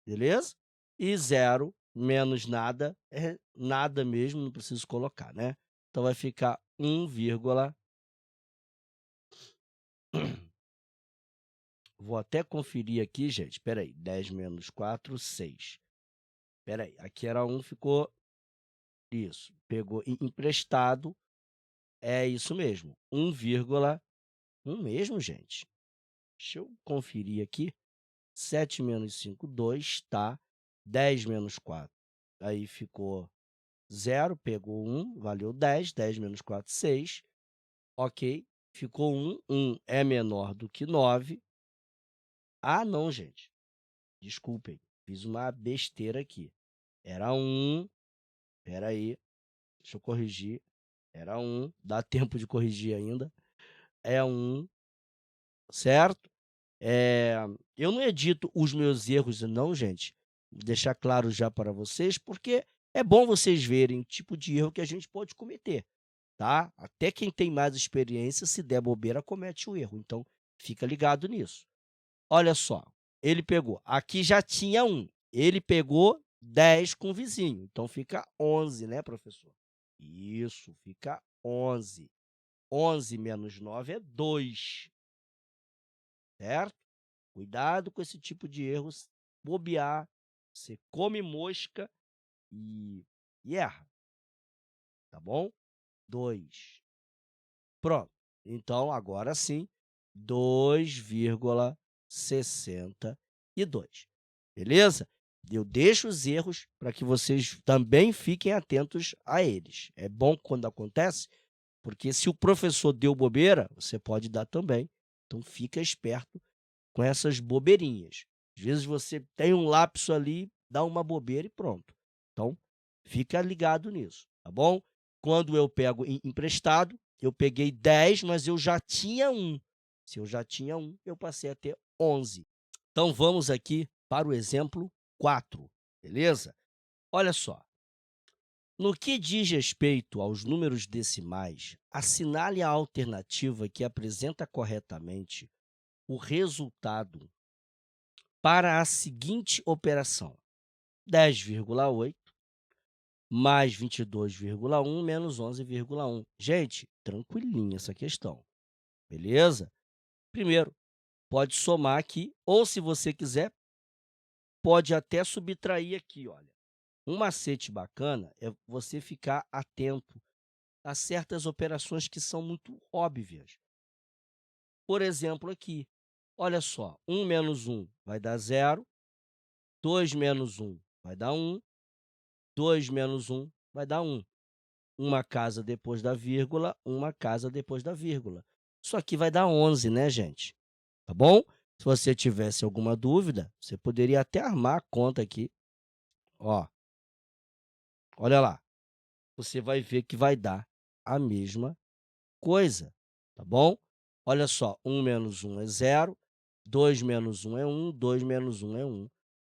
Beleza? E 0 menos nada é nada mesmo, não preciso colocar, né? Então, vai ficar 1, vou até conferir aqui, gente, espera aí, 10 menos 4, 6. Espera aí, aqui era 1, ficou isso, pegou emprestado, é isso mesmo, 1 mesmo, gente. Deixa eu conferir aqui, 7 menos 5, 2, tá? 10 menos 4, aí ficou 0, pegou 1, valeu 10, 10 menos 4, 6, ok, ficou 1, 1 é menor do que 9. Ah, não, gente, desculpem, fiz uma besteira aqui. Era 1, espera aí, deixa eu corrigir, era 1, dá tempo de corrigir ainda, é 1, certo? Eu não edito os meus erros não, gente, vou deixar claro já para vocês, porque é bom vocês verem o tipo de erro que a gente pode cometer. Tá? Até quem tem mais experiência, se der bobeira, comete o erro. Então, fica ligado nisso. Olha só, ele pegou, aqui já tinha 1, ele pegou 10 com o vizinho, então fica 11, né, professor? Isso, fica 11. 11 menos 9 é 2, certo? Cuidado com esse tipo de erros, bobear, você come mosca e erra, tá bom? 2. Pronto. Então, agora sim, 2,62. Beleza? Eu deixo os erros para que vocês também fiquem atentos a eles. É bom quando acontece, porque se o professor deu bobeira, você pode dar também. Então, fica esperto com essas bobeirinhas. Às vezes, você tem um lapso ali, dá uma bobeira e pronto. Então, fica ligado nisso, tá bom? Quando eu pego emprestado, eu peguei 10, mas eu já tinha 1. Se eu já tinha 1, eu passei a ter 11. Então, vamos aqui para o exemplo 4, beleza? Olha só, no que diz respeito aos números decimais, assinale a alternativa que apresenta corretamente o resultado para a seguinte operação: 10,8 mais 22,1 menos 11,1. Gente, tranquilinha essa questão, beleza? Primeiro, pode somar aqui, ou se você quiser, pode até subtrair aqui, olha. Um macete bacana é você ficar atento a certas operações que são muito óbvias. Por exemplo, aqui, olha só, 1 menos 1 vai dar 0, 2 menos 1 vai dar 1, 2 menos 1 vai dar 1. Uma casa depois da vírgula, uma casa depois da vírgula. Isso aqui vai dar 11, né, gente? Tá bom? Se você tivesse alguma dúvida, você poderia até armar a conta aqui. Ó, olha lá. Você vai ver que vai dar a mesma coisa, tá bom? Olha só, 1 menos 1 é 0, 2 menos 1 é 1, 2 menos 1 é 1,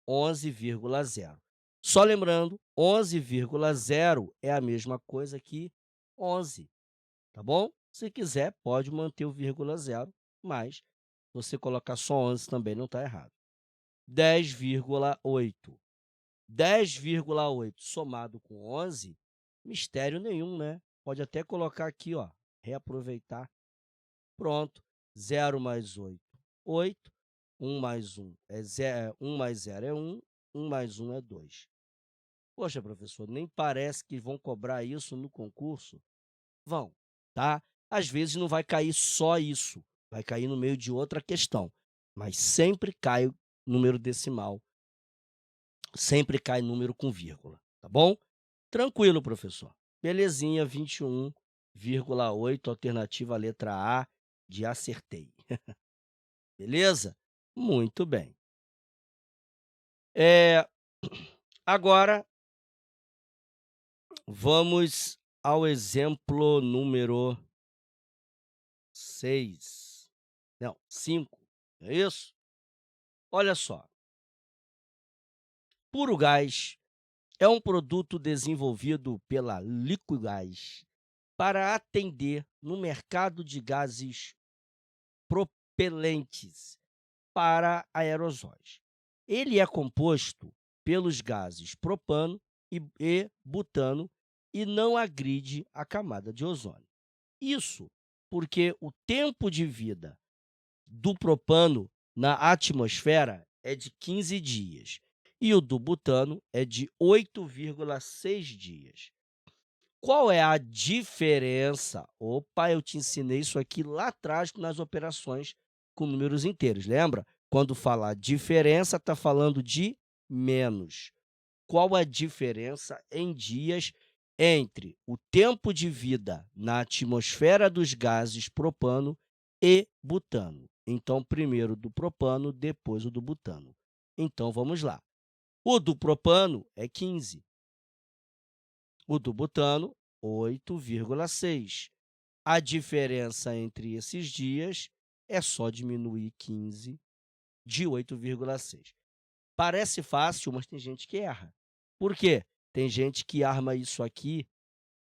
11,0. Só lembrando, 11,0 é a mesma coisa que 11, tá bom? Se quiser, pode manter o vírgula zero, mas você colocar só 11 também não está errado. 10,8. 10,8 somado com 11, mistério nenhum, né? Pode até colocar aqui, ó, reaproveitar. Pronto, 0 mais 8, 8. 1 mais 1 é 0, 1 mais 0 é 1, 1 mais 1 é 2. Poxa, professor, nem parece que vão cobrar isso no concurso. Vão, tá? Às vezes não vai cair só isso, vai cair no meio de outra questão, mas sempre cai o número decimal, sempre cai número com vírgula, tá bom? Tranquilo, professor. Belezinha, 21,8, alternativa letra A de acertei. Beleza? Muito bem. Eh, agora vamos ao exemplo número 6. Não, 5, não é isso? Olha só, puro gás é um produto desenvolvido pela Liquigás para atender no mercado de gases propelentes para aerosóis. Ele é composto pelos gases propano e butano e não agride a camada de ozônio. Isso porque o tempo de vida do propano na atmosfera é de 15 dias e o do butano é de 8,6 dias. Qual é a diferença? Opa, eu te ensinei isso aqui lá atrás nas operações com números inteiros, lembra? Quando falar diferença, está falando de menos. Qual a diferença em dias entre o tempo de vida na atmosfera dos gases propano e butano? Então, primeiro do propano, depois o do butano. Então, vamos lá. O do propano é 15. O do butano, 8,6. A diferença entre esses dias é só diminuir 15 de 8,6. Parece fácil, mas tem gente que erra. Por quê? Tem gente que arma isso aqui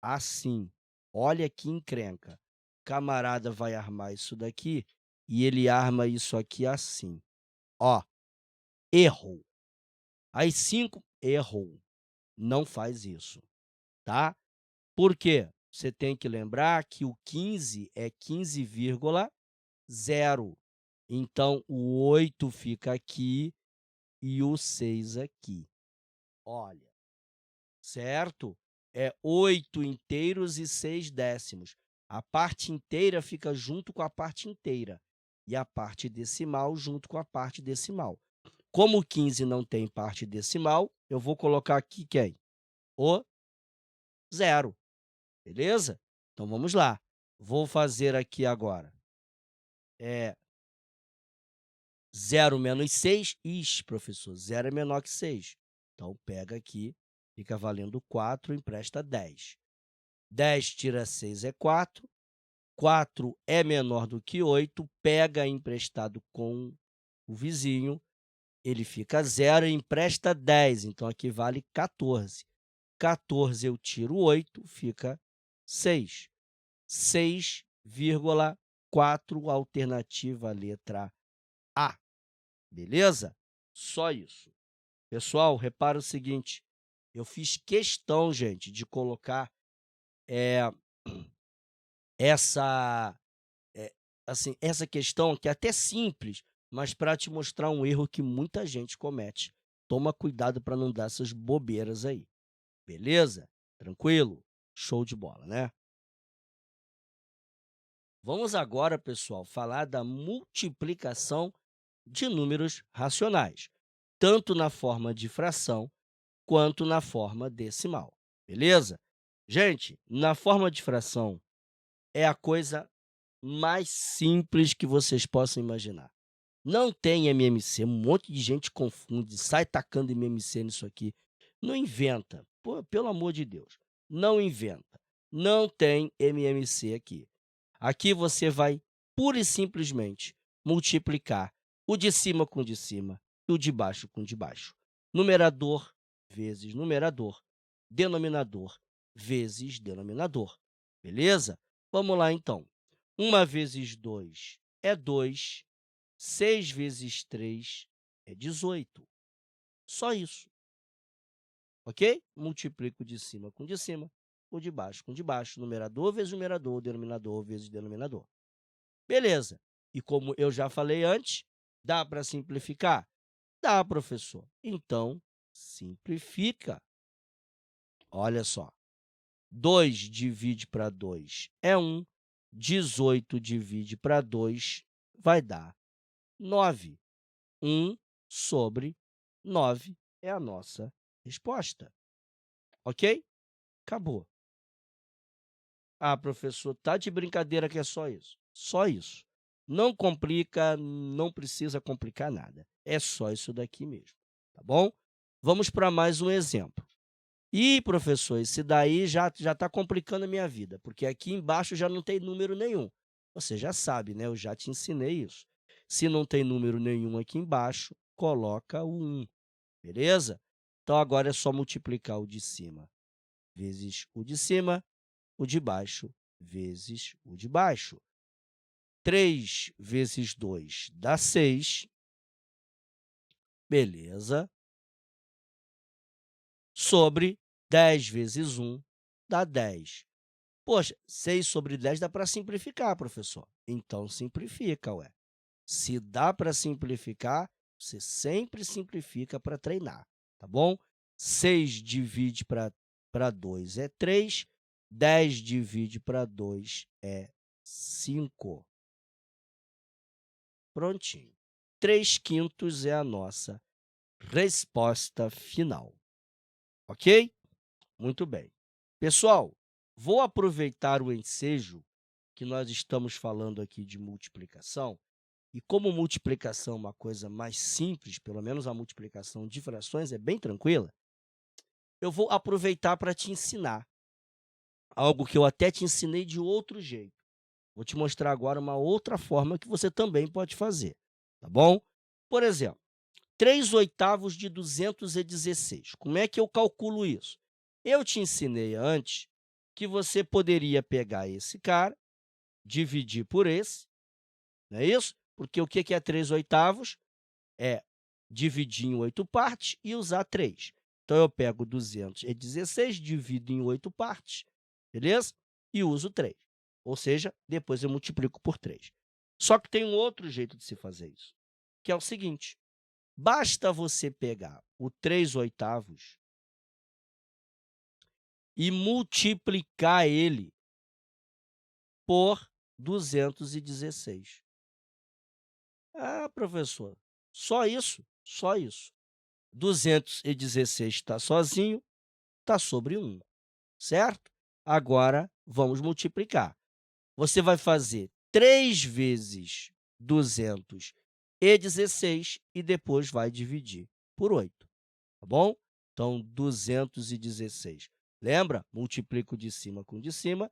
assim. Olha que encrenca. Camarada vai armar isso daqui e ele arma isso aqui assim. Ó, errou. As 5, errou. Não faz isso, tá? Por quê? Você tem que lembrar que o 15 é 15,0. Então, o 8 fica aqui e o 6 aqui. Olha, certo? É 8 inteiros e 6 décimos. A parte inteira fica junto com a parte inteira e a parte decimal junto com a parte decimal. Como o 15 não tem parte decimal, eu vou colocar aqui quem? O 0. Beleza? Então, vamos lá. Vou fazer aqui agora. 0 menos 6. Ixi, professor, 0 é menor que 6. Então, pega aqui, fica valendo 4, empresta 10. 10 tira 6 é 4. 4 é menor do que 8, pega emprestado com o vizinho, ele fica 0 e empresta 10, então aqui vale 14. 14 eu tiro 8, fica 6. 6,4, alternativa letra A. Beleza? Só isso. Pessoal, repara o seguinte, eu fiz questão, gente, de colocar, eh, essa, assim, essa questão que é até simples, mas para te mostrar um erro que muita gente comete. Toma cuidado para não dar essas bobeiras aí, beleza? Tranquilo? Show de bola, né? Vamos agora, pessoal, falar da multiplicação de números racionais, tanto na forma de fração quanto na forma decimal, beleza? Gente, na forma de fração é a coisa mais simples que vocês possam imaginar. Não tem MMC, um monte de gente confunde, sai tacando MMC nisso aqui. Não inventa, pô, pelo amor de Deus, não inventa. Não tem MMC aqui. Aqui você vai pura e simplesmente multiplicar o de cima com o de cima e o de baixo com o de baixo. Numerador vezes numerador, denominador vezes denominador. Beleza? Vamos lá, então. 1 vezes 2 é 2, 6 vezes 3 é 18. Só isso, ok? Multiplico o de cima com o de cima, o de baixo com o de baixo, numerador vezes numerador, denominador vezes denominador. Beleza. E como eu já falei antes, dá para simplificar? Dá, professor. Então, simplifica. Olha só. 2 divide para 2 é 1. 18 divide para 2 vai dar 9. 1 sobre 9 é a nossa resposta. Ok? Acabou. Ah, professor, tá de brincadeira que é só isso. Só isso. Não complica, não precisa complicar nada. É só isso daqui mesmo, tá bom? Vamos para mais um exemplo. Ih, professor, esse daí já está complicando a minha vida, porque aqui embaixo já não tem número nenhum. Você já sabe, né? Eu já te ensinei isso. Se não tem número nenhum aqui embaixo, coloca o 1, beleza? Então, agora é só multiplicar o de cima vezes o de cima, o de baixo vezes o de baixo. 3 vezes 2 dá 6, beleza, sobre 10 vezes 1 dá 10. Poxa, 6 sobre 10 dá para simplificar, professor. Então, simplifica, ué. Se dá para simplificar, você sempre simplifica para treinar, tá bom? 6 divide para 2 é 3, 10 divide para 2 é 5. Prontinho. 3/5 é a nossa resposta final, ok? Muito bem. Pessoal, vou aproveitar o ensejo que nós estamos falando aqui de multiplicação, e como multiplicação é uma coisa mais simples, pelo menos a multiplicação de frações é bem tranquila, eu vou aproveitar para te ensinar algo que eu até te ensinei de outro jeito. Vou te mostrar agora uma outra forma que você também pode fazer, tá bom? Por exemplo, 3/8 de 216. Como é que eu calculo isso? Eu te ensinei antes que você poderia pegar esse cara, dividir por esse, não é isso? Porque o que é 3/8? É dividir em 8 partes e usar 3. Então, eu pego 216, divido em 8 partes, beleza? E uso 3. Ou seja, depois eu multiplico por 3. Só que tem um outro jeito de se fazer isso, que é o seguinte: basta você pegar o 3/8 e multiplicar ele por 216. Ah, professor, só isso? Só isso. 216 está sozinho, está sobre 1, certo? Agora, vamos multiplicar. Você vai fazer 3 vezes 216 e depois vai dividir por 8, tá bom? Então, 216. Lembra? Multiplico o de cima com o de cima,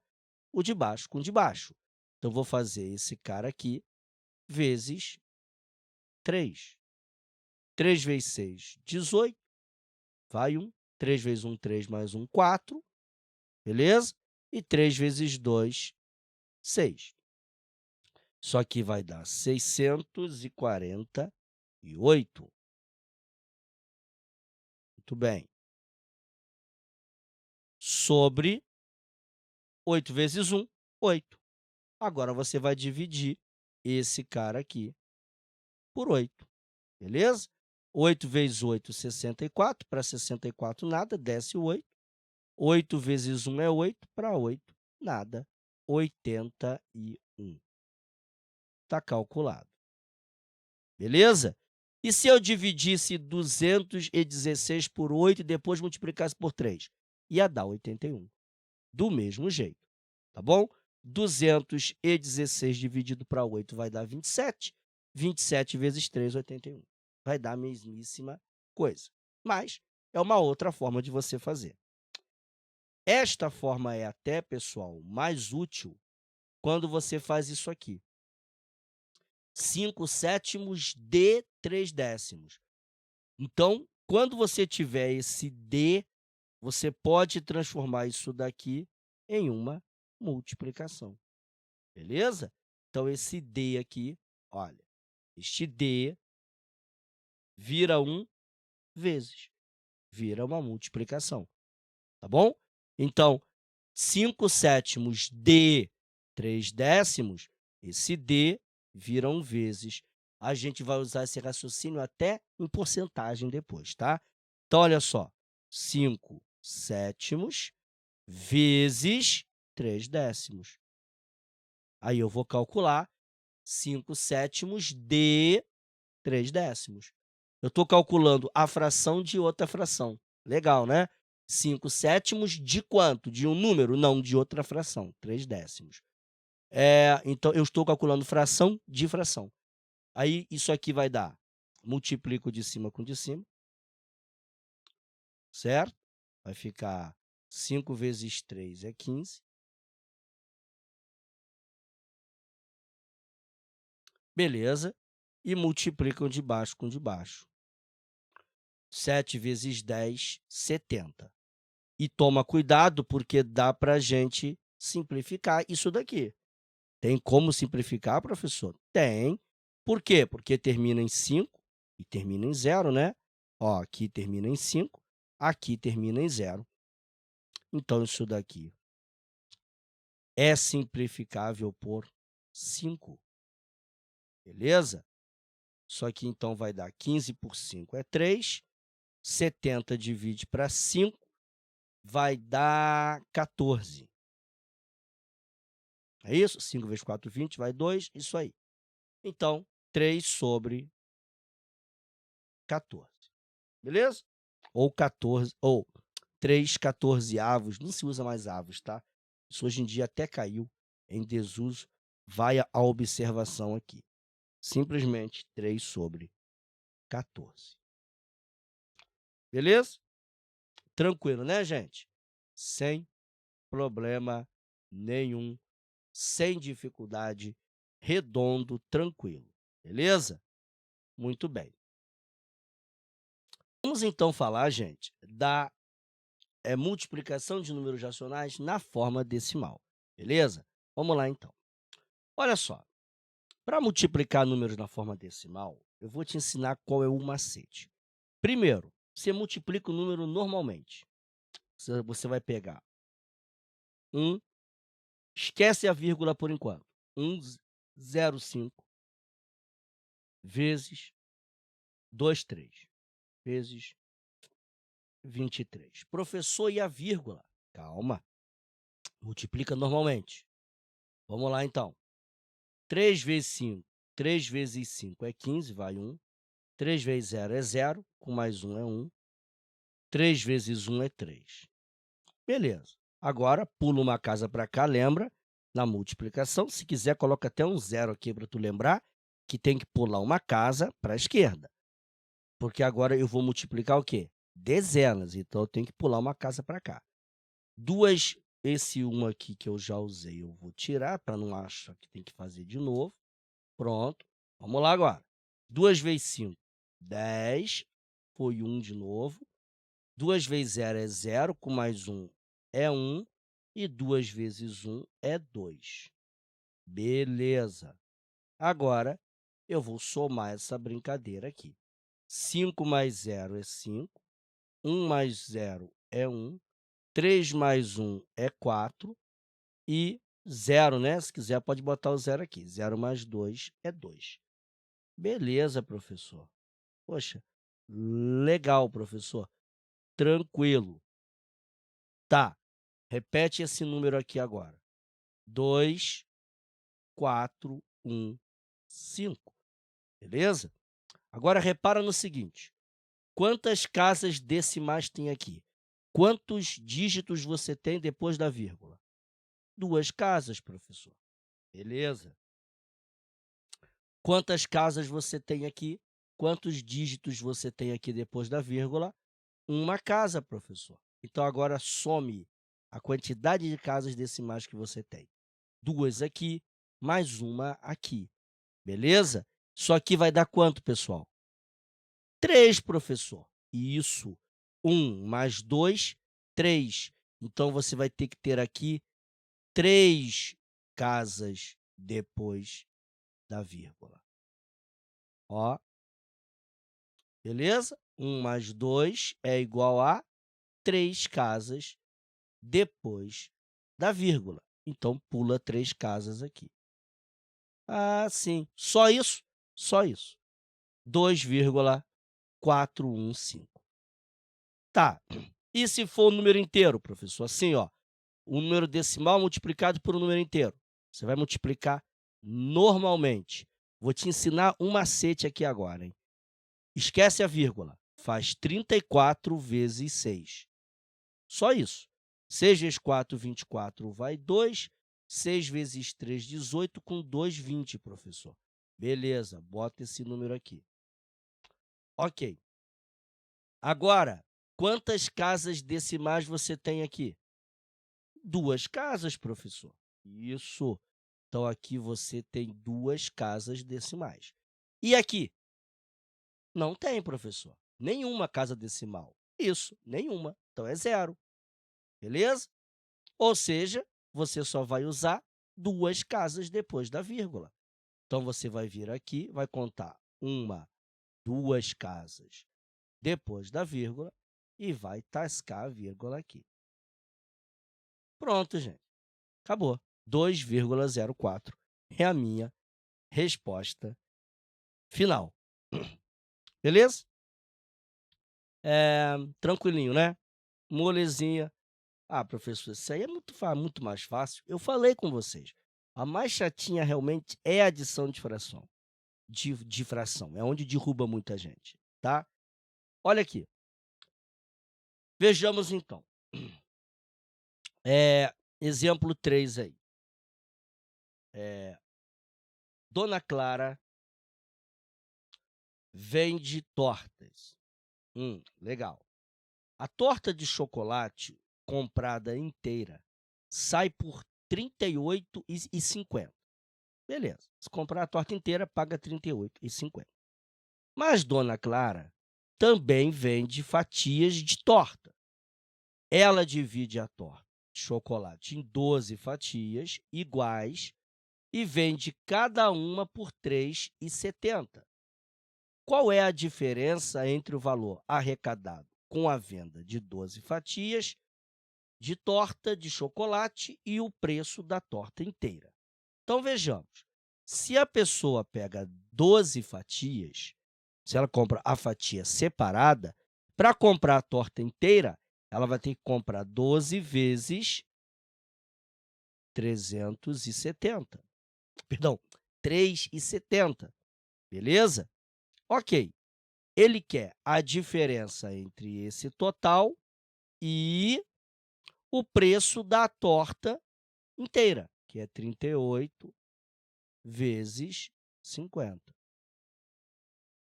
o de baixo com o de baixo. Então, vou fazer esse cara aqui vezes 3. 3 vezes 6, 18. Vai 1. 3 vezes 1, 3 mais 1, 4. Beleza? E 3 vezes 2 6. Isso aqui vai dar 648. Muito bem. Sobre 8 vezes 1, 8. Agora você vai dividir esse cara aqui por 8, beleza? 8 vezes 8, 64. Para 64, nada, desce o 8. 8 vezes 1 é 8, para 8, nada, 81. Está calculado, beleza? E se eu dividisse 216 por 8 e depois multiplicasse por 3? Ia dar 81, do mesmo jeito, tá bom? 216 dividido para 8 vai dar 27. 27 vezes 3, 81. Vai dar a mesmíssima coisa, mas é uma outra forma de você fazer. Esta forma é até, pessoal, mais útil quando você faz isso aqui. 5 sétimos de 3 décimos. Então, quando você tiver esse D, você pode transformar isso daqui em uma multiplicação, beleza? Então, esse D aqui, olha, este D vira 1 vezes, vira uma multiplicação, tá bom? Então, 5 sétimos de 3 décimos, esse D vira 1 vezes. A gente vai usar esse raciocínio até em porcentagem depois, tá? Então, olha só, 5 sétimos vezes 3 décimos. Aí eu vou calcular 5 sétimos de 3 décimos. Eu estou calculando a fração de outra fração. Legal, né? 5 sétimos de quanto? De um número? Não, de outra fração, 3 décimos. Então, eu estou calculando fração de fração. Aí, isso aqui vai dar, multiplico de cima com de cima, certo? Vai ficar 5 vezes 3 é 15. Beleza. E multiplicam de baixo com de baixo. 7 vezes 10, 70. E toma cuidado, porque dá para a gente simplificar isso daqui. Tem como simplificar, professor? Tem. Por quê? Porque termina em 5 e termina em 0, né? Ó, aqui termina em 5, aqui termina em 0. Então, isso daqui é simplificável por 5, beleza? Isso aqui, então, vai dar 15 por 5 é 3, 70 divide para 5, vai dar 14. É isso? 5 vezes 4, 20, vai 2, isso aí. Então, 3 sobre 14, beleza? Ou 14, ou 3 14avos, não se usa mais avos, tá? Isso hoje em dia até caiu em desuso, vai a observação aqui. Simplesmente 3 sobre 14. Beleza? Tranquilo, né, gente? Sem problema nenhum, sem dificuldade, redondo, tranquilo. Beleza? Muito bem. Vamos então falar, gente, da multiplicação de números racionais na forma decimal, beleza? Vamos lá, então. Olha só, para multiplicar números na forma decimal, eu vou te ensinar qual é o macete. Primeiro, você multiplica o número normalmente. Você vai pegar 1, esquece a vírgula por enquanto, 1,05 vezes 2,3 vezes 23. Professor, e a vírgula? Calma, multiplica normalmente. Vamos lá, então. 3 vezes 5, 3 vezes 5 é 15, vai 1. 3 vezes 0 é 0, com mais 1 é 1. 3 vezes 1 é 3. Beleza. Agora, pula uma casa para cá, lembra? Na multiplicação, se quiser, coloca até um 0 aqui para tu lembrar que tem que pular uma casa para a esquerda. Porque agora eu vou multiplicar o quê? Dezenas, então eu tenho que pular uma casa para cá. Esse 1 aqui que eu já usei, eu vou tirar para não achar que tem que fazer de novo. Pronto. Vamos lá agora. 2 vezes 5, 10. Foi 1 de novo. 2 vezes 0 é 0, com mais 1 é 1. E 2 vezes 1 é 2. Beleza. Agora, eu vou somar essa brincadeira aqui. 5 mais 0 é 5, 1 mais 0 é 1, 3 mais 1 é 4 e 0, né, se quiser pode botar o 0 aqui. 0 mais 2 é 2. Beleza, professor. Poxa, legal, professor. Tranquilo. Tá, repete esse número aqui agora. 2, 4, 1, 5. Beleza? Agora repara no seguinte: quantas casas decimais tem aqui? Quantos dígitos você tem depois da vírgula? 2 casas, professor. Beleza. Quantas casas você tem aqui? Quantos dígitos você tem aqui depois da vírgula? 1 casa, professor. Então, agora some a quantidade de casas decimais que você tem. 2 aqui, mais 1 aqui. Beleza? Isso aqui vai dar quanto, pessoal? 3, professor. Isso. 1 mais 2, 3. Então, você vai ter que ter aqui 3 casas depois da vírgula. Ó, beleza? 1 mais 2 é igual a 3 casas depois da vírgula. Então, pula 3 casas aqui. Ah, sim. Só isso? Só isso. 2,415. Tá. E se for o número inteiro, professor? Assim, ó, o número decimal multiplicado por um número inteiro. Você vai multiplicar normalmente. Vou te ensinar um macete aqui agora, hein? Esquece a vírgula. Faz 34 vezes 6. Só isso. 6 vezes 4, 24, vai 2. 6 vezes 3, 18, com 2, 20, professor. Beleza, bota esse número aqui. Ok. Agora, quantas casas decimais você tem aqui? 2 casas, professor. Isso. Então, aqui você tem 2 casas decimais. E aqui? Não tem, professor. Nenhuma casa decimal. Isso, nenhuma. Então, é 0. Beleza? Ou seja, você só vai usar 2 casas depois da vírgula. Então, você vai vir aqui, vai contar 1, 2 casas depois da vírgula e vai tascar a vírgula aqui. Pronto, gente. Acabou. 2,04 é a minha resposta final. Beleza? Tranquilinho, né? Molezinha. Ah, professor, isso aí é muito mais fácil. Eu falei com vocês. A mais chatinha realmente é a adição de fração. De fração. É onde derruba muita gente, tá? Olha aqui. Vejamos então. Exemplo 3 aí. Dona Clara vende tortas. Legal. A torta de chocolate comprada inteira sai por R$ 38,50. Beleza. Se comprar a torta inteira, paga R$ 38,50. Mas Dona Clara também vende fatias de torta. Ela divide a torta de chocolate em 12 fatias iguais e vende cada uma por R$ 3,70. Qual é a diferença entre o valor arrecadado com a venda de 12 fatias de torta de chocolate e o preço da torta inteira? Então, vejamos. Se a pessoa pega 12 fatias, se ela compra a fatia separada, para comprar a torta inteira, ela vai ter que comprar 12 vezes 370. Perdão, 3,70. Beleza? Ok. Ele quer a diferença entre esse total e o preço da torta inteira, que é 38 vezes 50.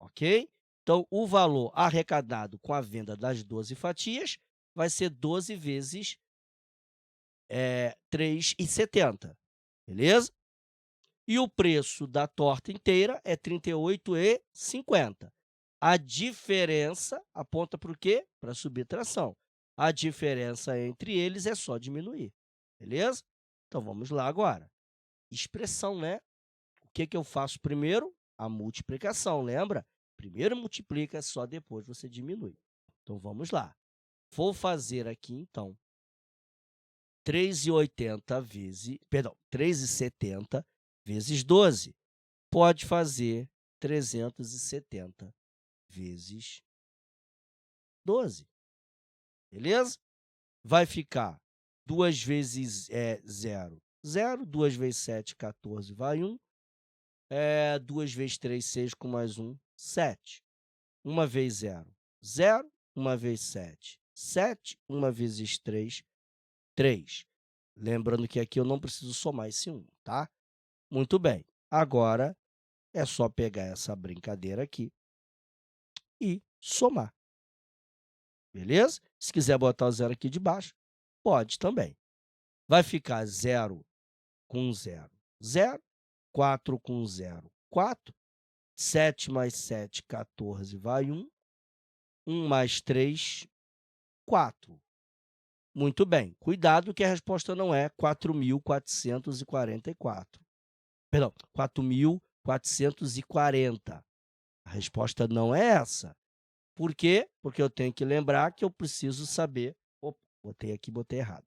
Ok? Então, o valor arrecadado com a venda das 12 fatias vai ser 12 vezes 3,70. Beleza? E o preço da torta inteira é R$ 38,50. A diferença aponta para o quê? Para a subtração. A diferença entre eles é só diminuir. Beleza? Então, vamos lá agora. expressão, né? O que que eu faço primeiro? A multiplicação, lembra? Primeiro multiplica, só depois você diminui. Então, vamos lá. Vou fazer aqui, então, 3,70 vezes 12. Pode fazer 370 vezes 12, beleza? Vai ficar 2 vezes 0, 0. 2 vezes 7, 14, vai 1. 2 vezes 3, 6, com mais 1, 7. 1 vezes 0, 0. 1 vezes 7, 7. 1 vezes 3, 3. Lembrando que aqui eu não preciso somar esse 1, tá? Muito bem. Agora, é só pegar essa brincadeira aqui e somar, beleza? Se quiser botar o 0 aqui de baixo, pode também. Vai ficar 0 com 0, 0. 4 com 0, 4. 7 mais 7, 14, vai 1. 1 mais 3, 4. Muito bem. Cuidado que a resposta não é 4.444. Perdão, 4.440. A resposta não é essa. Por quê? Porque eu tenho que lembrar que eu preciso saber... Opa, botei aqui, botei errado.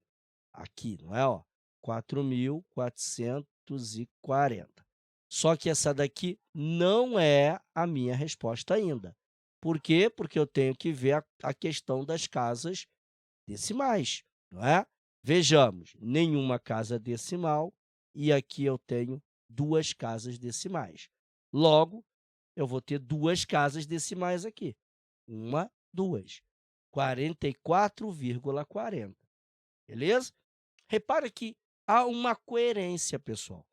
Aqui, não é? Ó, 4.440. Só que essa daqui não é a minha resposta ainda. Por quê? Porque eu tenho que ver a questão das casas decimais, não é? Vejamos, nenhuma casa decimal e aqui eu tenho 2 casas decimais. Logo, eu vou ter 2 casas decimais aqui. 1, 2. 44,40. Beleza? Repara que há uma coerência, pessoal.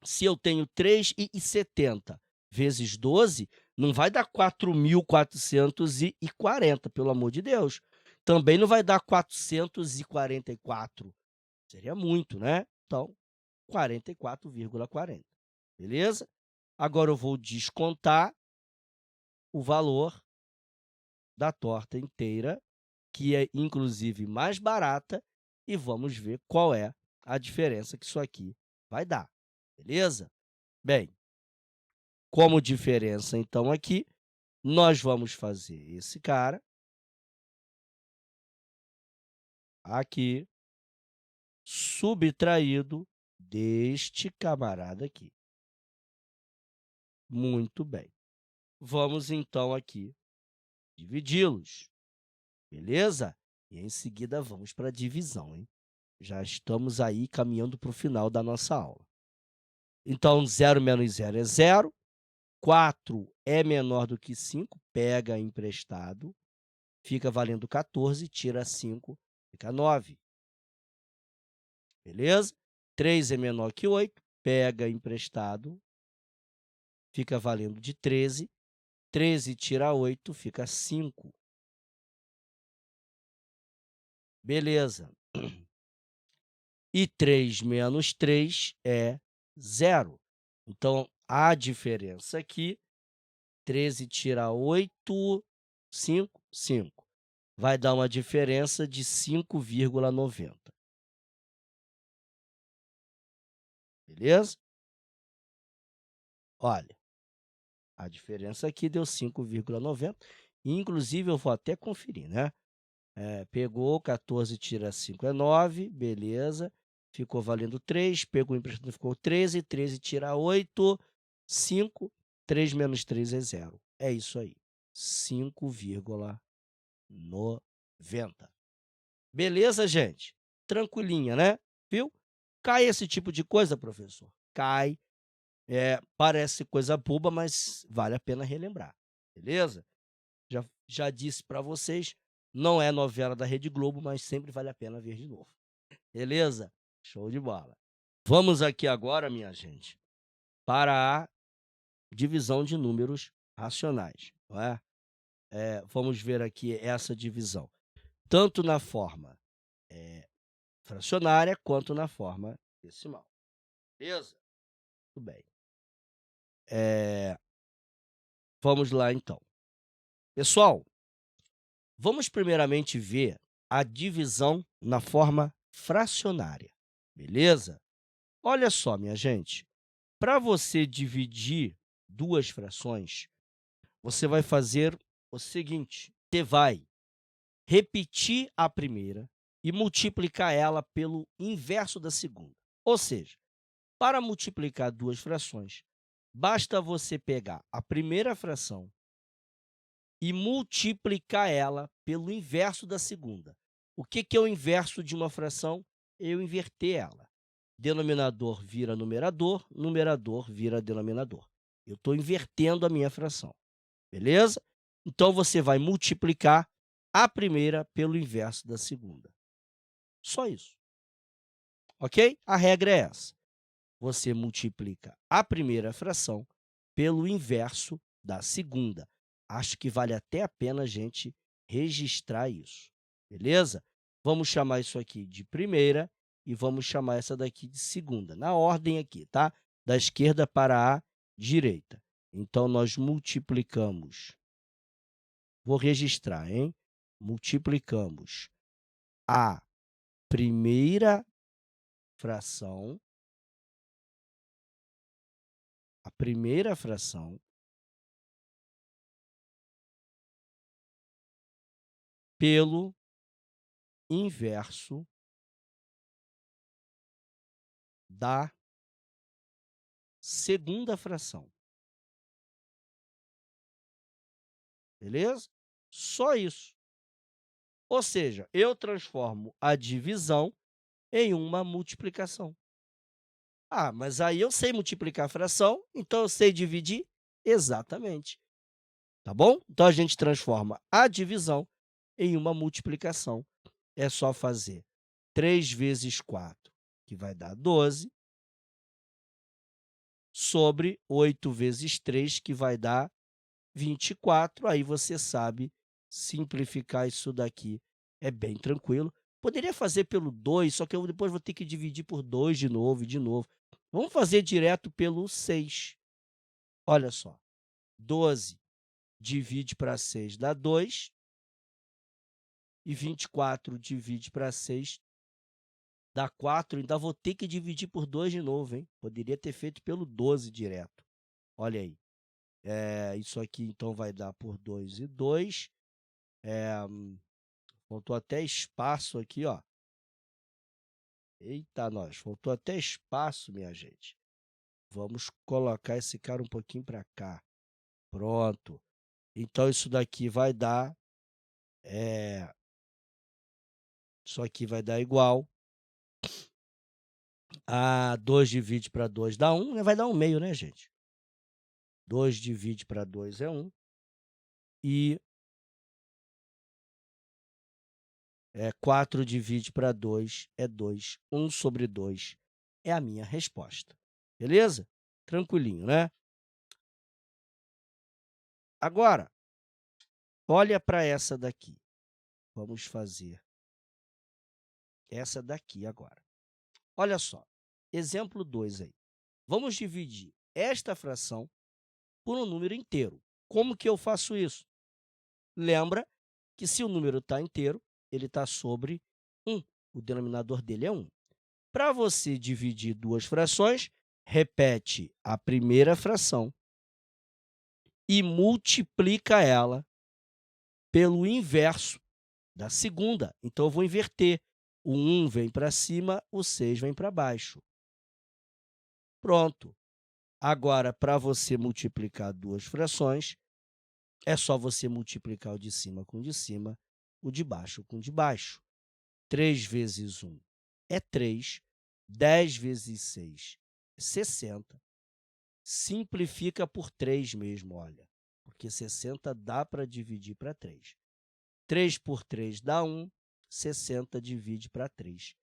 Se eu tenho 3,70 vezes 12, não vai dar 4.440, pelo amor de Deus. Também não vai dar 444. Seria muito, né? Então, 44,40. Beleza? Agora eu vou descontar o valor da torta inteira, que é, inclusive, mais barata, e vamos ver qual é a diferença que isso aqui vai dar. Beleza? Bem, como diferença, então, aqui, nós vamos fazer esse cara aqui subtraído deste camarada aqui. Muito bem. Vamos, então, aqui dividi-los, beleza? E, em seguida, vamos para a divisão, hein? Já estamos aí caminhando para o final da nossa aula. Então, 0 menos 0 é 0. 4 é menor do que 5, pega emprestado, fica valendo 14, tira 5, fica 9. Beleza? 3 é menor que 8, pega emprestado, fica valendo de 13. 13 tira 8, fica 5. Beleza. E 3 menos 3 é 0. Então, a diferença aqui, 13 tira 8, 5, 5. Vai dar uma diferença de 5,90. Beleza? Olha, a diferença aqui deu 5,90. Inclusive, eu vou até conferir, né? Pegou, 14 tira 5 é 9, beleza. Ficou valendo 3, pegou o emprestado, ficou 13, 13 tira 8, 5, 3 menos 3 é 0. É isso aí, 5,90. Beleza, gente? Tranquilinha, né? Viu? Cai esse tipo de coisa, professor? Cai. Parece coisa boba, mas vale a pena relembrar, beleza? Já disse para vocês, não é novela da Rede Globo, mas sempre vale a pena ver de novo. Beleza? Show de bola. Vamos aqui agora, minha gente, para a divisão de números racionais, não é? Vamos ver aqui essa divisão, tanto na forma fracionária quanto na forma decimal. Beleza? Tudo bem. Vamos lá, então. Pessoal, vamos primeiramente ver a divisão na forma fracionária, beleza? Olha só, minha gente, para você dividir duas frações, você vai fazer o seguinte: você vai repetir a primeira e multiplicar ela pelo inverso da segunda. Ou seja, para multiplicar duas frações, basta você pegar a primeira fração e multiplicar ela pelo inverso da segunda. O que que é o inverso de uma fração? Eu inverter ela. Denominador vira numerador, numerador vira denominador. Eu estou invertendo a minha fração, beleza? Então, você vai multiplicar a primeira pelo inverso da segunda. Só isso, ok? A regra é essa. Você multiplica a primeira fração pelo inverso da segunda. Acho que vale até a pena a gente registrar isso, beleza? Vamos chamar isso aqui de primeira e vamos chamar essa daqui de segunda, na ordem aqui, tá? Da esquerda para a direita. Então, nós multiplicamos, vou registrar, hein? Multiplicamos a primeira fração, a primeira fração pelo inverso da segunda fração, beleza? Só isso. Ou seja, eu transformo a divisão em uma multiplicação. Ah, mas aí eu sei multiplicar a fração, então eu sei dividir? Exatamente. Tá bom? Então, a gente transforma a divisão em uma multiplicação. É só fazer 3 vezes 4, que vai dar 12, sobre 8 vezes 3, que vai dar 24. Aí você sabe simplificar isso daqui, é bem tranquilo. Poderia fazer pelo 2, só que eu depois vou ter que dividir por 2 de novo e de novo. Vamos fazer direto pelo 6. Olha só, 12 divide para 6 dá 2, e 24 divide para 6 dá 4. Ainda vou ter que dividir por 2 de novo, hein? Poderia ter feito pelo 12 direto. Olha aí. Isso aqui, então, vai dar por 2 e 2. Faltou até espaço aqui, ó. Eita, nós, faltou até espaço, minha gente. Vamos colocar esse cara um pouquinho para cá. Pronto. Então, isso daqui vai dar, isso aqui vai dar igual a 2 divide para 2 dá 1, né? Vai dar 1 meio, né, gente? 2 divide para 2 é 1. E 4 divide para 2 é 2. 1 sobre 2 é a minha resposta. Beleza? Tranquilinho, né? Agora, olha para essa daqui. Vamos fazer essa daqui agora. Olha só, exemplo 2 aí. Vamos dividir esta fração por um número inteiro. Como que eu faço isso? Lembra que se o número está inteiro, ele está sobre 1. O denominador dele é 1. Para você dividir duas frações, repete a primeira fração e multiplica ela pelo inverso da segunda. Então, eu vou inverter. O 1 vem para cima, o 6 vem para baixo. Pronto. Agora, para você multiplicar duas frações, é só você multiplicar o de cima com o de cima, o de baixo com o de baixo. 3 vezes 1 é 3, 10 vezes 6 é 60. Simplifica por 3 mesmo, olha, porque 60 dá para dividir para 3. 3 por 3 dá 1, 60 divide para 3.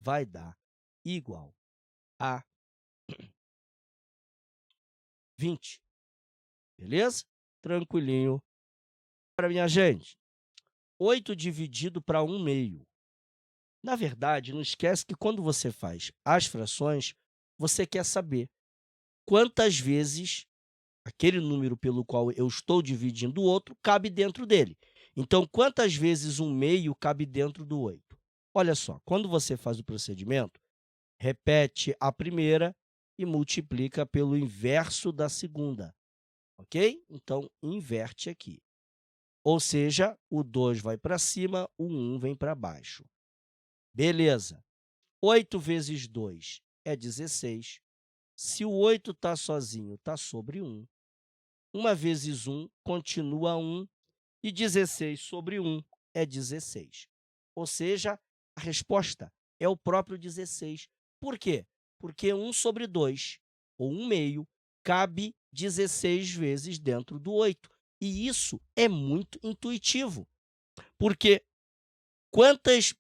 Vai dar igual a 20. Beleza? Tranquilinho. Agora, minha gente, 8 dividido para 1 meio. Na verdade, não esquece que quando você faz as frações, você quer saber quantas vezes aquele número pelo qual eu estou dividindo o outro cabe dentro dele. Então, quantas vezes 1 meio cabe dentro do 8? Olha só, quando você faz o procedimento, repete a primeira e multiplica pelo inverso da segunda, ok? Então, inverte aqui. Ou seja, o 2 vai para cima, o 1 vem para baixo. Beleza. 8 vezes 2 é 16. Se o 8 está sozinho, está sobre 1. 1 vezes 1 continua 1. E 16 sobre 1 é 16. Ou seja, a resposta é o próprio 16. Por quê? Porque 1 sobre 2, ou 1 meio, cabe 16 vezes dentro do 8. E isso é muito intuitivo, porque quantas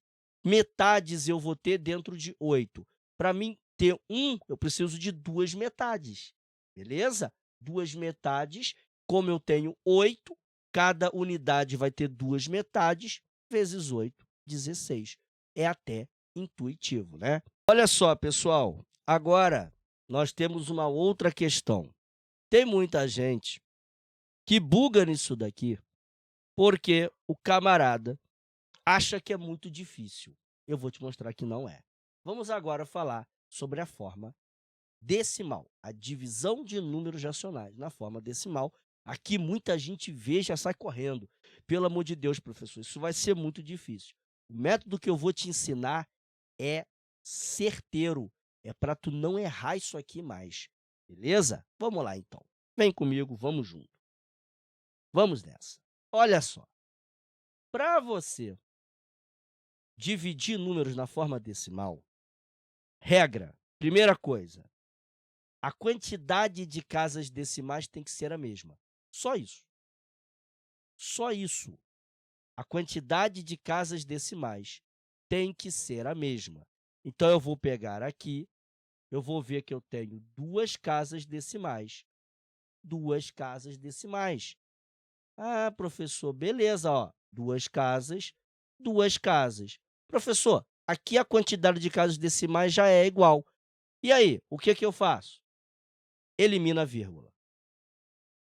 metades eu vou ter dentro de 8? Para mim ter 1, eu preciso de 2 metades, beleza? 2 metades, como eu tenho 8, cada unidade vai ter 2 metades, vezes 8, 16. É até intuitivo, né? Olha só, pessoal, agora nós temos uma outra questão. Tem muita gente que buga nisso daqui, porque o camarada acha que é muito difícil. Eu vou te mostrar que não é. Vamos agora falar sobre a forma decimal, a divisão de números racionais na forma decimal. Aqui muita gente vê e já sai correndo. Pelo amor de Deus, professor, isso vai ser muito difícil. O método que eu vou te ensinar é certeiro. É para tu não errar isso aqui mais. Beleza? Vamos lá, então. Vem comigo, vamos junto. Vamos nessa. Olha só. Para você dividir números na forma decimal, regra, primeira coisa, a quantidade de casas decimais tem que ser a mesma. Só isso. Só isso. A quantidade de casas decimais tem que ser a mesma. Então, eu vou pegar aqui, eu vou ver que eu tenho 2 casas decimais. 2 casas decimais. Ah, professor, beleza, ó. 2 casas, 2 casas. Professor, aqui a quantidade de casas decimais já é igual. E aí, o que que eu faço? Elimina a vírgula.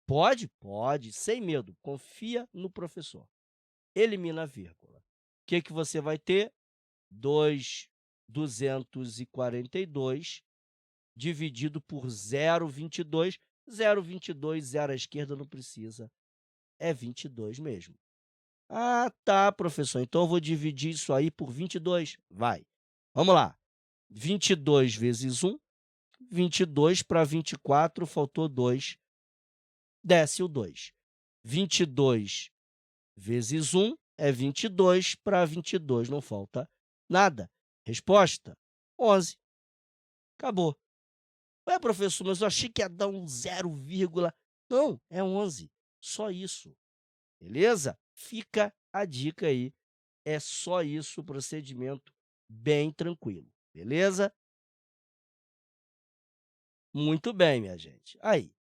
Pode? Pode, sem medo. Confia no professor. Elimina a vírgula. O que que você vai ter? 242 dividido por 0,22. 0,22, zero à esquerda não precisa. É 22 mesmo. Ah, tá, professor. Então, eu vou dividir isso aí por 22. Vai. Vamos lá. 22 vezes 1. 22 para 24, faltou 2. Desce o 2. 22 vezes 1 é 22, para 22 não falta nada. Resposta: 11. Acabou. Ué, professor, mas eu achei que ia dar um 0, não, é 11. Só isso. Beleza? Fica a dica aí. É só isso, o procedimento bem tranquilo. Beleza? Muito bem, minha gente. Aí,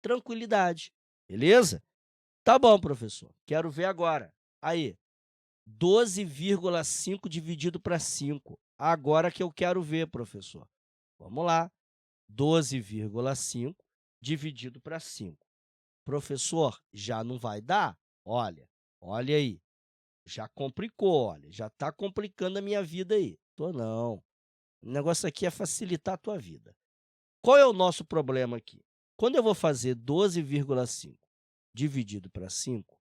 tranquilidade. Beleza? Tá bom, professor. Quero ver agora. Aí, 12,5 dividido para 5. Agora que eu quero ver, professor. Vamos lá. 12,5 dividido para 5. Professor, já não vai dar? Olha, olha aí. Já complicou, olha. Já está complicando a minha vida aí. Tô não. O negócio aqui é facilitar a tua vida. Qual é o nosso problema aqui? Quando eu vou fazer 12,5 dividido para 5,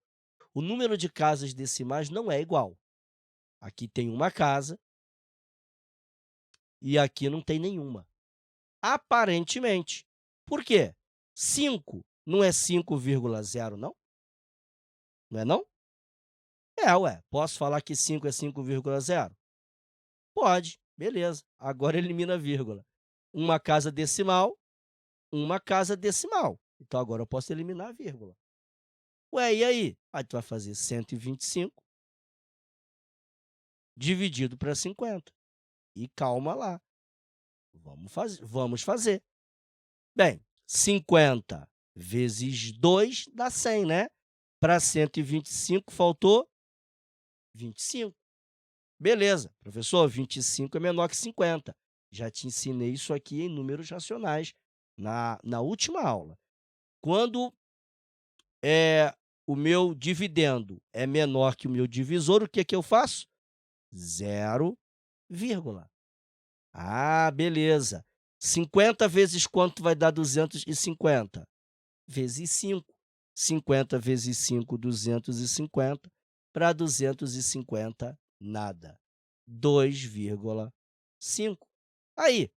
o número de casas decimais não é igual. Aqui tem uma casa e aqui não tem nenhuma. Aparentemente. Por quê? 5 não é 5,0, não? Não é não? É, ué. Posso falar que 5 é 5,0? Pode. Beleza. Agora elimina a vírgula. Uma casa decimal, uma casa decimal. Então, agora eu posso eliminar a vírgula. Ué, e aí? Aí tu vai fazer 125 dividido para 50. E calma lá. Vamos fazer. Bem, 50 vezes 2 dá 100, né? Para 125, faltou 25. Beleza, professor, 25 é menor que 50. Já te ensinei isso aqui em números racionais na última aula. Quando o meu dividendo é menor que o meu divisor, o que que eu faço? Zero vírgula. Ah, beleza. 50 vezes quanto vai dar 250? Vezes 5. 50 vezes 5, 250. Para 250, nada. 2,5. Aí,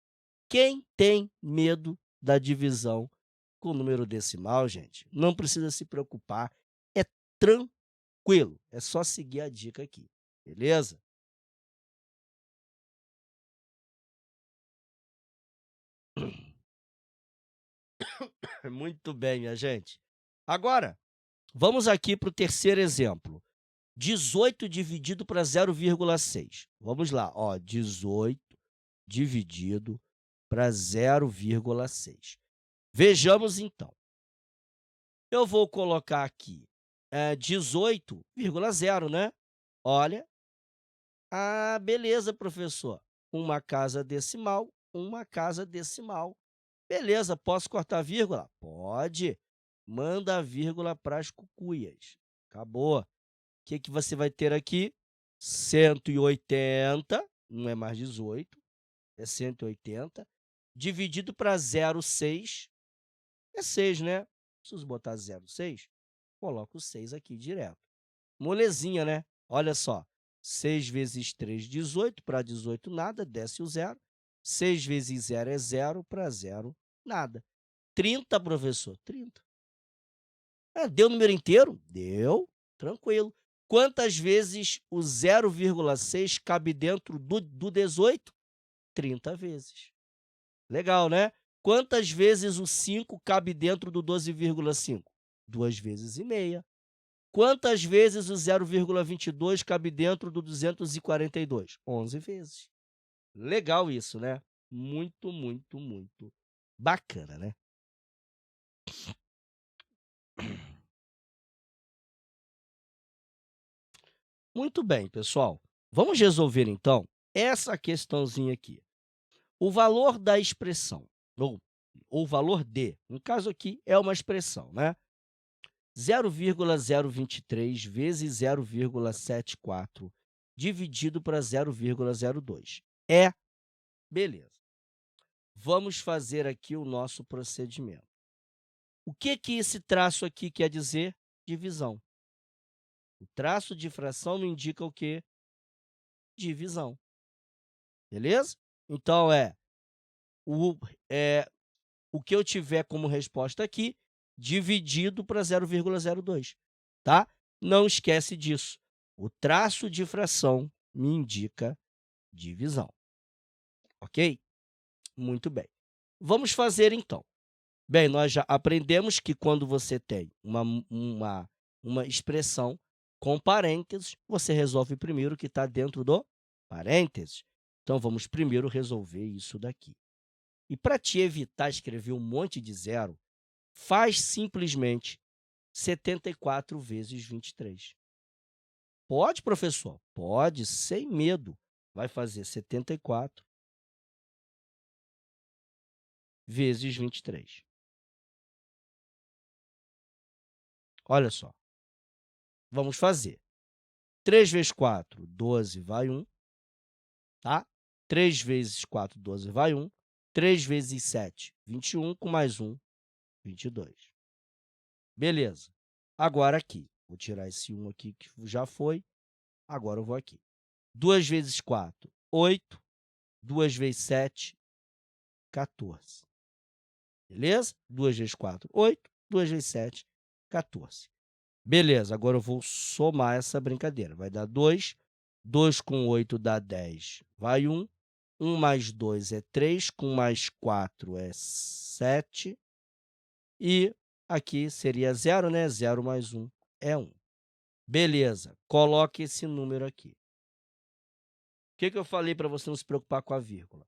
quem tem medo da divisão com número decimal, gente, não precisa se preocupar, é tranquilo, é só seguir a dica aqui, beleza? Muito bem, minha gente. Agora, vamos aqui para o terceiro exemplo. 18 dividido para 0,6. Vamos lá, ó, 18 dividido para 0,6. Vejamos então. Eu vou colocar aqui 18,0, né? Olha. Ah, beleza, professor. Uma casa decimal, uma casa decimal. Beleza, posso cortar a vírgula? Pode. Manda a vírgula para as cucuias. Acabou. O que que você vai ter aqui? 180, não é mais 18, é 180, dividido para 0,6, é 6, né? Preciso botar 0,6, coloco o 6 aqui direto. Molezinha, né? Olha só, 6 vezes 3, 18, para 18 nada, desce o zero. 6 vezes zero é zero, para zero nada. 30, professor? 30. Deu o número inteiro? Deu, tranquilo. Quantas vezes o 0,6 cabe dentro do 18? 30 vezes. Legal, né? Quantas vezes o 5 cabe dentro do 12,5? 2 vezes e meia. Quantas vezes o 0,22 cabe dentro do 242? 11 vezes. Legal isso, né? Muito, muito, muito bacana, né? Muito bem, pessoal. Vamos resolver, então, essa questãozinha aqui. O valor da expressão, ou valor D, no caso aqui é uma expressão, né? 0,023 vezes 0,74 dividido para 0,02. Beleza. Vamos fazer aqui o nosso procedimento. O que que esse traço aqui quer dizer? Divisão. O traço de fração me indica o quê? Divisão. Beleza? Então, o, é o que eu tiver como resposta aqui, dividido para 0,02, tá? Não esquece disso. O traço de fração me indica divisão, ok? Muito bem. Vamos fazer, então. Bem, nós já aprendemos que quando você tem uma expressão com parênteses, você resolve primeiro o que está dentro do parênteses. Então, vamos primeiro resolver isso daqui. E para te evitar escrever um monte de zero, faz simplesmente 74 vezes 23. Pode, professor? Pode, sem medo. Vai fazer 74 vezes 23. Olha só, vamos fazer. 3 vezes 4, 12, vai 1, tá? 3 vezes 4, 12, vai 1. 3 vezes 7, 21, com mais 1, 22. Beleza. Agora aqui, vou tirar esse 1 aqui que já foi, agora eu vou aqui. 2 vezes 4, 8. 2 vezes 7, 14. Beleza? 2 vezes 4, 8. 2 vezes 7, 14. Beleza, agora eu vou somar essa brincadeira. Vai dar 2. 2 com 8 dá 10. Vai 1. 1 mais 2 é 3. Com mais 4 é 7. E aqui seria 0, né? 0 mais 1 é 1. Beleza, coloque esse número aqui. O que eu falei para você não se preocupar com a vírgula?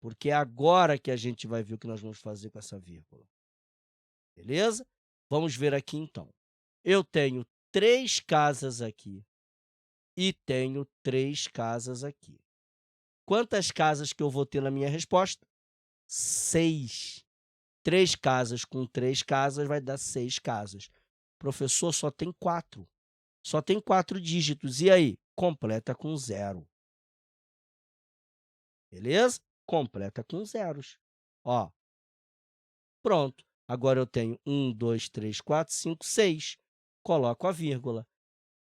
Porque é agora que a gente vai ver o que nós vamos fazer com essa vírgula. Beleza? Vamos ver aqui, então. Eu tenho 3 casas aqui e tenho 3 casas aqui. Quantas casas que eu vou ter na minha resposta? 6. 3 casas com 3 casas vai dar 6 casas. Professor, só tem 4. Só tem 4 dígitos. E aí? Completa com 0. Beleza? completa com zeros. Ó, pronto. Agora eu tenho 1, 2, 3, 4, 5, 6. Coloco a vírgula.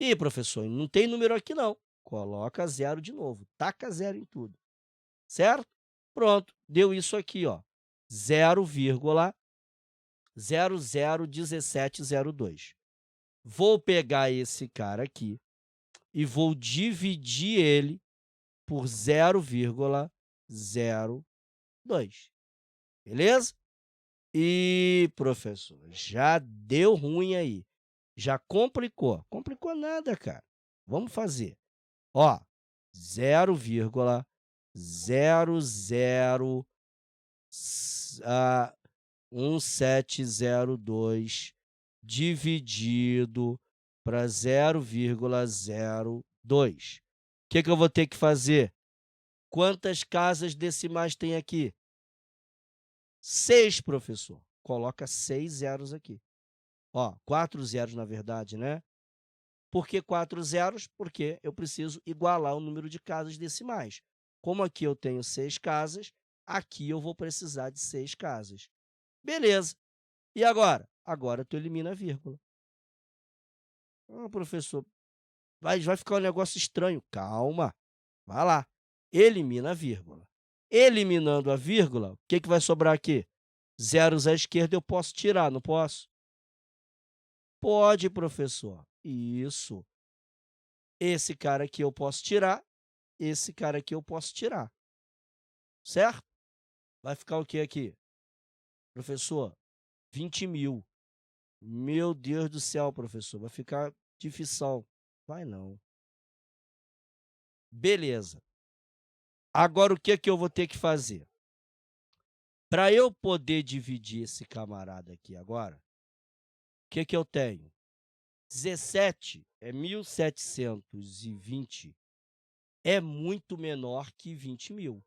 Ih, professor, não tem número aqui não. Coloca zero de novo. Taca zero em tudo. Certo? Pronto. Deu isso aqui, ó. 0,001702. Vou pegar esse cara aqui e vou dividir ele por 0,02. Beleza? E, professor, já deu ruim aí. Já complicou. Complicou nada, cara. Vamos fazer. Ó, 0,1702 dividido para 0,02. O que eu vou ter que fazer? Quantas casas decimais tem aqui? 6, professor. Coloca 6 zeros aqui. Ó, 4 zeros, na verdade, né? Por que 4 zeros? Porque eu preciso igualar o número de casas decimais. Como aqui eu tenho 6 casas, aqui eu vou precisar de 6 casas. Beleza. E agora? Agora tu elimina a vírgula. Ah, professor, vai ficar um negócio estranho. Calma. Vai lá. Elimina a vírgula. Eliminando a vírgula, o que vai sobrar aqui? Zeros à esquerda eu posso tirar, não posso? Pode, professor. Isso. Esse cara aqui eu posso tirar, esse cara aqui eu posso tirar. Certo? Vai ficar o que aqui? Professor, 20.000. Meu Deus do céu, professor, vai ficar difícil. Vai não. Beleza. Agora, o que eu vou ter que fazer? Para eu poder dividir esse camarada aqui agora, o que eu tenho? 17 é 1.720, é muito menor que 20.000,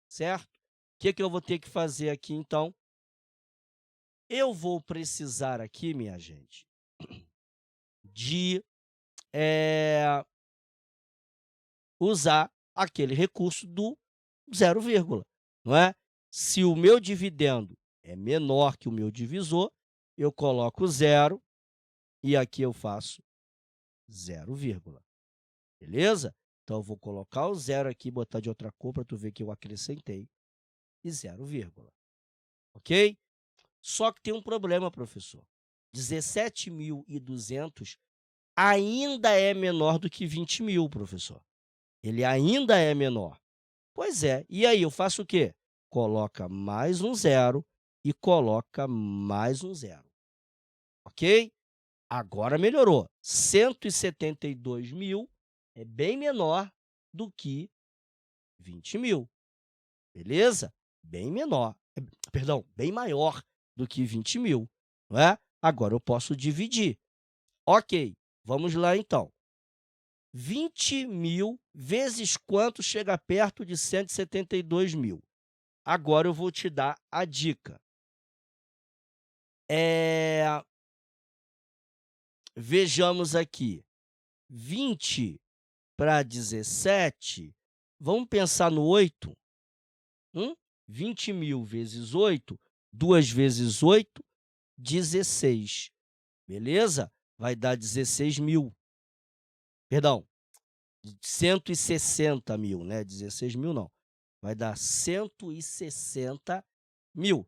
certo? O que eu vou ter que fazer aqui, então? Eu vou precisar aqui, minha gente, de usar aquele recurso do zero vírgula, não é? Se o meu dividendo é menor que o meu divisor, eu coloco zero e aqui eu faço zero vírgula, beleza? Então, eu vou colocar o zero aqui, botar de outra cor para tu ver que eu acrescentei e zero vírgula, ok? Só que tem um problema, professor. 17.200 ainda é menor do que 20.000, professor. Ele ainda é menor. Pois é. E aí, eu faço o quê? Coloca mais um zero e coloca mais um zero. Ok? Agora melhorou. 172.000 é bem menor do que 20.000. Beleza? Bem menor. Perdão, bem maior do que 20.000. Não é? Agora eu posso dividir. Ok, vamos lá então. 20.000 vezes quanto chega perto de 172.000? Agora eu vou te dar a dica. Vejamos aqui. 20 para 17, vamos pensar no 8? 20.000 vezes 8, 2 vezes 8, 16. Beleza? Vai dar 16.000. Perdão, 160.000, né? 16.000 não. Vai dar 160.000.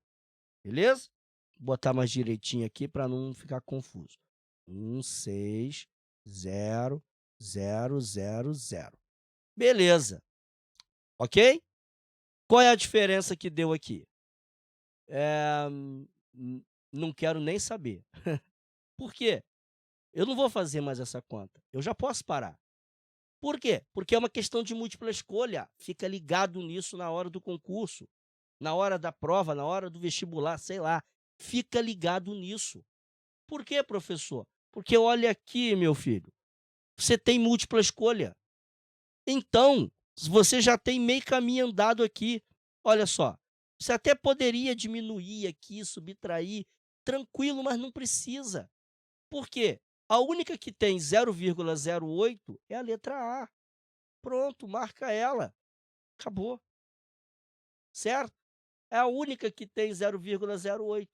Beleza? Vou botar mais direitinho aqui para não ficar confuso. 160.000. Beleza. Ok? Qual é a diferença que deu aqui? Não quero nem saber. Por quê? Eu não vou fazer mais essa conta. Eu já posso parar. Por quê? Porque é uma questão de múltipla escolha. Fica ligado nisso na hora do concurso, na hora da prova, na hora do vestibular, sei lá. Fica ligado nisso. Por quê, professor? Porque olha aqui, meu filho, você tem múltipla escolha. Então, você já tem meio caminho andado aqui. Olha só, você até poderia diminuir aqui, subtrair, tranquilo, mas não precisa. Por quê? A única que tem 0,08 é a letra A. Pronto, marca ela. Acabou. certo? É a única que tem 0,08.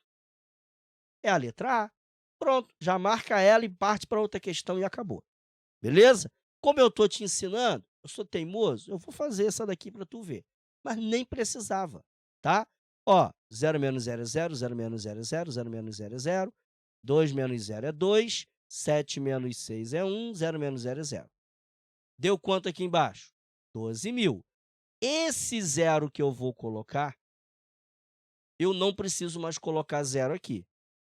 É a letra A. Pronto, já marca ela e parte para outra questão e acabou. Beleza? Como eu estou te ensinando, eu sou teimoso, eu vou fazer essa daqui para tu ver. Mas nem precisava, tá? Ó, 0 menos 0 é 0, 0 menos 0 é 0, 0 menos 0 é 0, 2 menos 0 é 2, 7 menos 6 é 1, 0 menos 0 é 0. Deu quanto aqui embaixo? 12.000. Esse zero que eu vou colocar, eu não preciso mais colocar zero aqui.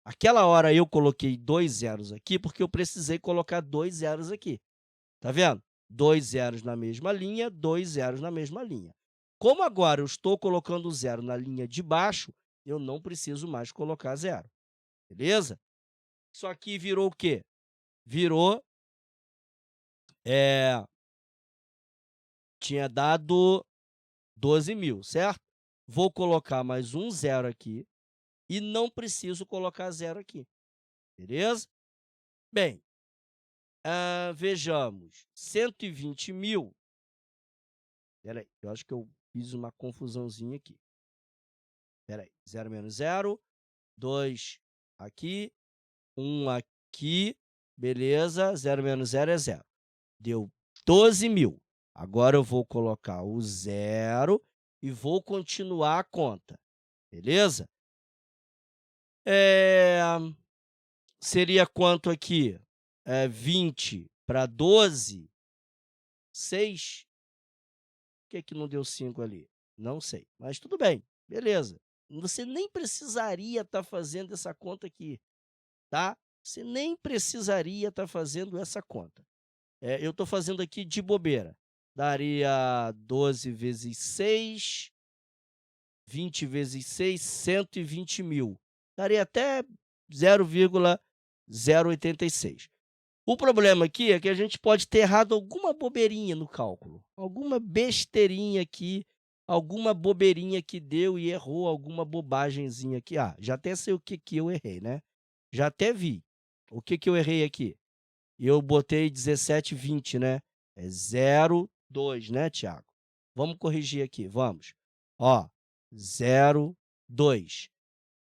Aquela hora eu coloquei 2 zeros aqui, porque eu precisei colocar 2 zeros aqui. Tá vendo? 2 zeros na mesma linha, 2 zeros na mesma linha. Como agora eu estou colocando zero na linha de baixo, eu não preciso mais colocar zero. Beleza? Isso aqui virou o quê? Virou, tinha dado 12.000, certo? Vou colocar mais um zero aqui e não preciso colocar zero aqui. Beleza? Bem, vejamos. 120.000. Espera aí, eu acho que eu fiz uma confusãozinha aqui. Espera aí. 0 menos 0, 2 aqui, 1 aqui, beleza, 0 menos 0 é 0. Deu 12.000. Agora eu vou colocar o zero e vou continuar a conta, beleza? Seria quanto aqui? 20 para 12, 6. Por que não deu 5 ali? Não sei, mas tudo bem, beleza. Você nem precisaria estar fazendo essa conta aqui, tá? Você nem precisaria estar fazendo essa conta. Eu estou fazendo aqui de bobeira. Daria 12 vezes 6, 20 vezes 6, 120.000. Daria até 0,086. O problema aqui é que a gente pode ter errado alguma bobeirinha no cálculo, alguma besteirinha aqui, alguma bobeirinha que deu e errou alguma bobagemzinha aqui. Já até sei o que eu errei, né? Já até vi. O que eu errei aqui? Eu botei 17,20, né? É 0,2, né, Tiago? Vamos corrigir aqui, vamos. Ó, 0,2,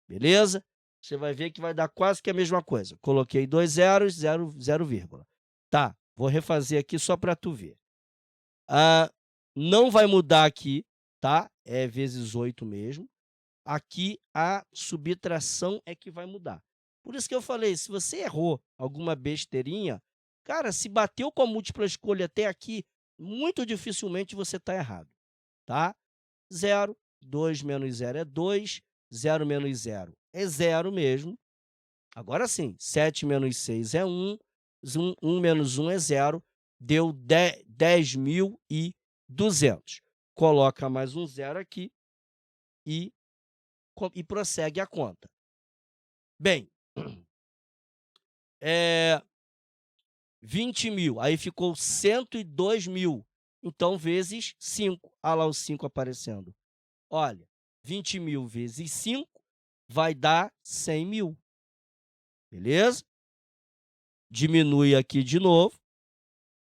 beleza? Você vai ver que vai dar quase que a mesma coisa. Coloquei 2 zeros, 0, vírgula. Tá, vou refazer aqui só para tu ver. Não vai mudar aqui, tá? É vezes 8 mesmo. Aqui a subtração é que vai mudar. Por isso que eu falei, se você errou alguma besteirinha, cara, se bateu com a múltipla escolha até aqui, muito dificilmente você está errado, tá? 0, 2 menos 0 é 2, 0 menos 0 é 0 mesmo. Agora sim, 7 menos 6 é 1, 1 menos 1 é 0, deu 10.200. Coloca mais um zero aqui e prossegue a conta. Bem, 20.000, aí ficou 102.000. Então, vezes 5. Olha lá o 5 aparecendo. Olha, 20.000 vezes 5 vai dar 100.000. Beleza? Diminui aqui de novo,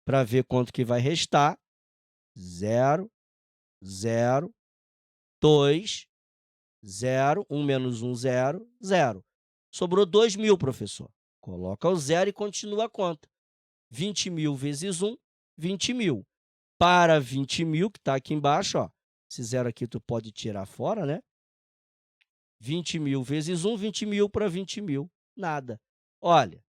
para ver quanto que vai restar. 0, 0, 2, 0, 1 menos 1, 0, 0. Sobrou 2.000, professor. Coloca o zero e continua a conta. 20.000 vezes 1, 20.000. Para 20.000, que está aqui embaixo, ó, esse zero aqui tu pode tirar fora, né? 20.000 vezes 1, 20.000 para 20.000, nada. Olha,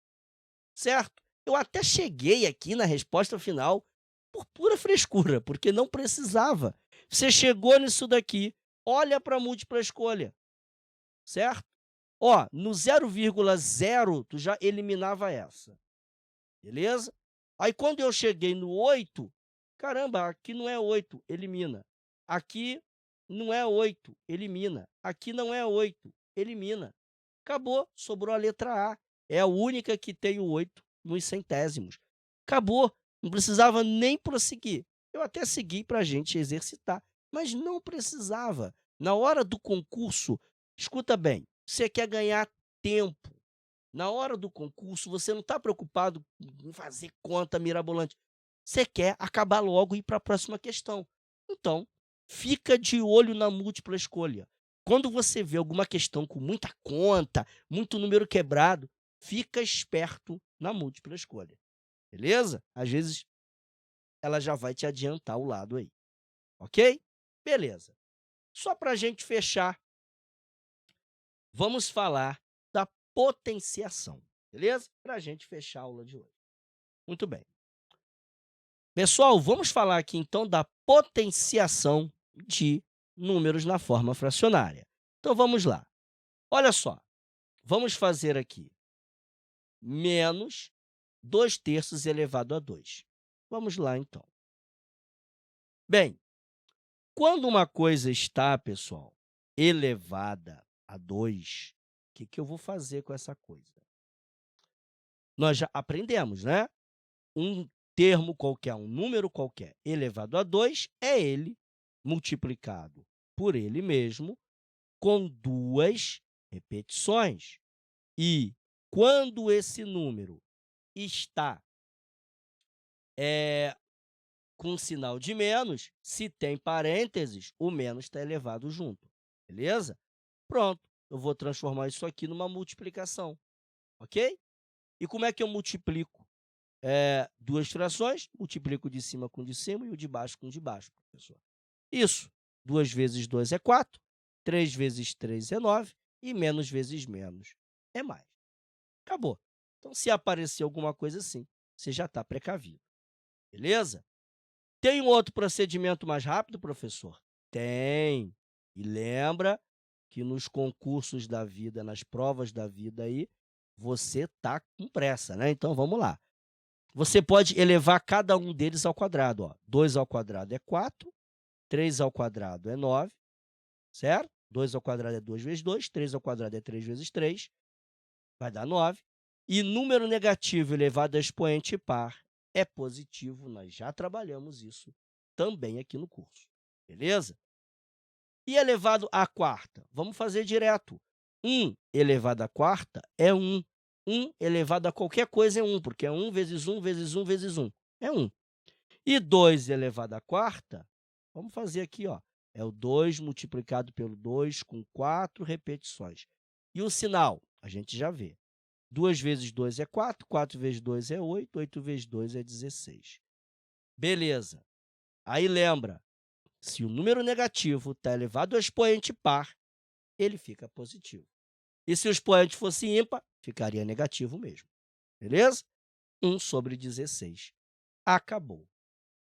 certo? Eu até cheguei aqui na resposta final por pura frescura, porque não precisava. Você chegou nisso daqui, olha para a múltipla escolha, certo? Ó, no 0,0, tu já eliminava essa, beleza? Aí, quando eu cheguei no 8, caramba, aqui não é 8, elimina. Aqui não é 8, elimina. Aqui não é 8, elimina. Acabou, sobrou a letra A. É a única que tem o 8 nos centésimos. Acabou, não precisava nem prosseguir. Eu até segui para a gente exercitar, mas não precisava. Na hora do concurso, escuta bem, você quer ganhar tempo. Na hora do concurso, você não está preocupado em fazer conta mirabolante. Você quer acabar logo e ir para a próxima questão. Então, fica de olho na múltipla escolha. Quando você vê alguma questão com muita conta, muito número quebrado, fica esperto na múltipla escolha, beleza? Às vezes ela já vai te adiantar o lado aí, ok? Beleza. Só para a gente fechar, vamos falar da potenciação, beleza? Para a gente fechar a aula de hoje. Muito bem. Pessoal, vamos falar aqui então da potenciação de números na forma fracionária. Então vamos lá. Olha só, vamos fazer aqui menos 2/3 elevado a 2. Vamos lá então. Bem, quando uma coisa está, pessoal, elevada a 2, o que eu vou fazer com essa coisa? Nós já aprendemos, né? Um termo qualquer, um número qualquer elevado a 2 é ele multiplicado por ele mesmo com 2 repetições. E quando esse número está com sinal de menos, se tem parênteses, o menos está elevado junto, beleza? Pronto, eu vou transformar isso aqui numa multiplicação, ok? E como é que eu multiplico? Duas frações, multiplico o de cima com o de cima e o de baixo com o de baixo, professor. Isso, 2 vezes 2 é 4, 3 vezes 3 é 9 e menos vezes menos é mais. Acabou. Então, se aparecer alguma coisa assim, você já está precavido, beleza? Tem um outro procedimento mais rápido, professor? Tem. E lembra que nos concursos da vida, nas provas da vida aí, você está com pressa, né? Então, vamos lá. Você pode elevar cada um deles ao quadrado. Ó. 2 ao quadrado é 4, 3 ao quadrado é 9, certo? 2 ao quadrado é 2 vezes 2, 3 ao quadrado é 3 vezes 3, vai dar 9. E número negativo elevado a expoente par é positivo, nós já trabalhamos isso também aqui no curso, beleza? E elevado à quarta? Vamos fazer direto. 1 elevado à quarta é 1. 1 elevado a qualquer coisa é 1, porque é 1 vezes 1 vezes 1 vezes 1. É 1. E 2 elevado à quarta, vamos fazer aqui, ó, é o 2 multiplicado pelo 2 com 4 repetições. E o sinal? A gente já vê. 2 vezes 2 é 4, 4 vezes 2 é 8, 8 vezes 2 é 16. Beleza. Aí lembra, se o número negativo está elevado ao expoente par, ele fica positivo. E se o expoente fosse ímpar, ficaria negativo mesmo. Beleza? 1 sobre 16. Acabou.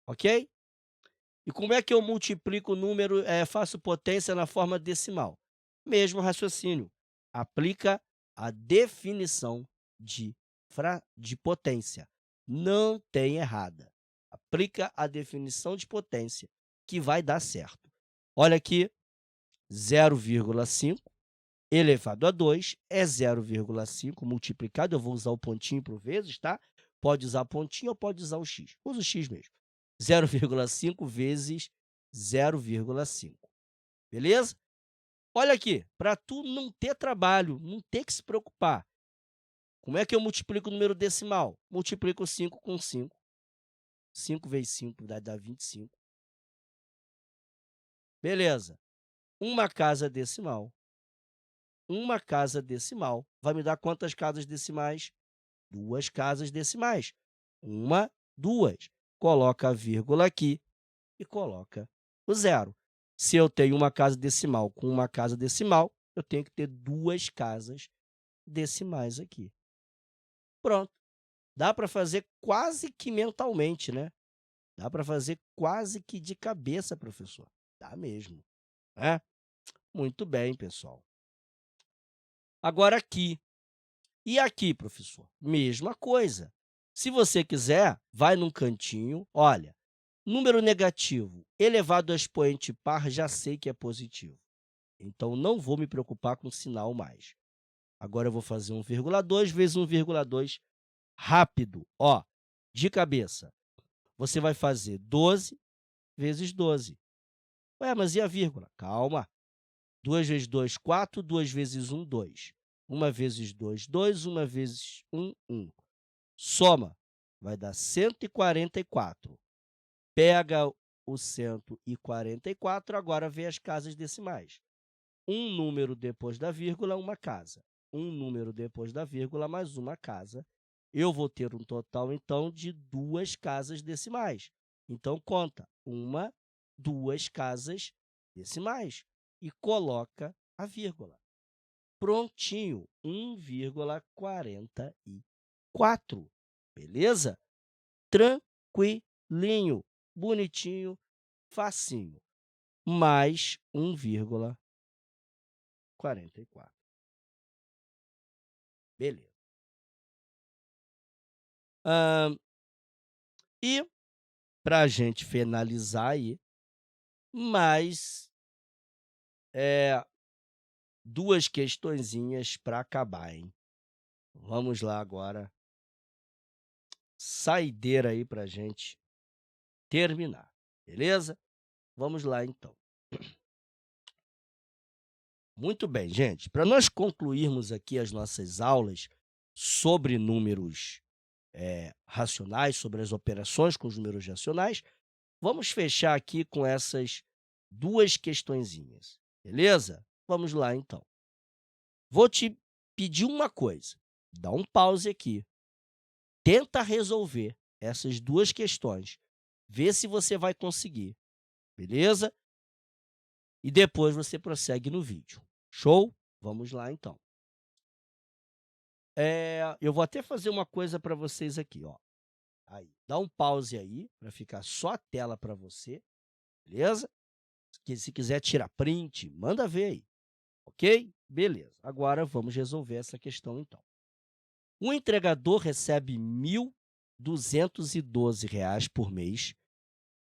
Ok? E como é que eu multiplico o número, faço potência na forma decimal? Mesmo raciocínio. Aplica a definição de potência. Não tem errada. Aplica a definição de potência, que vai dar certo. Olha aqui, 0,5 elevado a 2 é 0,5 multiplicado, eu vou usar o pontinho por vezes, tá? Pode usar pontinho ou pode usar o x. Usa o x mesmo. 0,5 vezes 0,5. Beleza? Olha aqui, para tu não ter trabalho, não ter que se preocupar. Como é que eu multiplico o número decimal? Multiplico 5 com 5. 5 vezes 5 dá 25. Beleza. Uma casa decimal. Uma casa decimal vai me dar quantas casas decimais? 2 casas decimais. 1, 2. Coloca a vírgula aqui e coloca o zero. Se eu tenho uma casa decimal com uma casa decimal, eu tenho que ter 2 casas decimais aqui. Pronto. Dá para fazer quase que mentalmente, né? Dá para fazer quase que de cabeça, professor. Dá mesmo, né? Muito bem, pessoal. Agora aqui. E aqui, professor? Mesma coisa. Se você quiser, vai num cantinho, olha, número negativo elevado a expoente par, já sei que é positivo. Então, não vou me preocupar com o sinal mais. Agora, eu vou fazer 1,2 vezes 1,2 rápido, ó, de cabeça. Você vai fazer 12 vezes 12. Ué, mas e a vírgula? Calma. 2 vezes 2, 4. 2 vezes 1, 2. 1 vezes 2, 2. 1 vezes 1, 1. Soma, vai dar 144. Pega o 144, agora vê as casas decimais. Um número depois da vírgula, uma casa. Um número depois da vírgula, mais uma casa. Eu vou ter um total, então, de 2 casas decimais. Então, conta 1, 2 casas decimais e coloca a vírgula. Prontinho, 1,44. Beleza? Tranquilinho, bonitinho, facinho. Mais 1,44. Beleza. E para a gente finalizar aí, mais 2 questõezinhas para acabar, hein? Vamos lá agora. Saideira aí para a gente terminar, beleza? Vamos lá, então. Muito bem, gente. Para nós concluirmos aqui as nossas aulas sobre números racionais, sobre as operações com os números racionais, vamos fechar aqui com essas 2 questõezinhas, beleza? Vamos lá, então. Vou te pedir uma coisa. Dá um pause aqui. Tenta resolver essas 2 questões. Vê se você vai conseguir, beleza? E depois você prossegue no vídeo. Show? Vamos lá, então. Eu vou até fazer uma coisa para vocês aqui, ó. Aí, dá um pause aí, para ficar só a tela para você, beleza? Se quiser tirar print, manda ver aí, ok? Beleza. Agora vamos resolver essa questão, então. O entregador recebe R$ 1.212 por mês,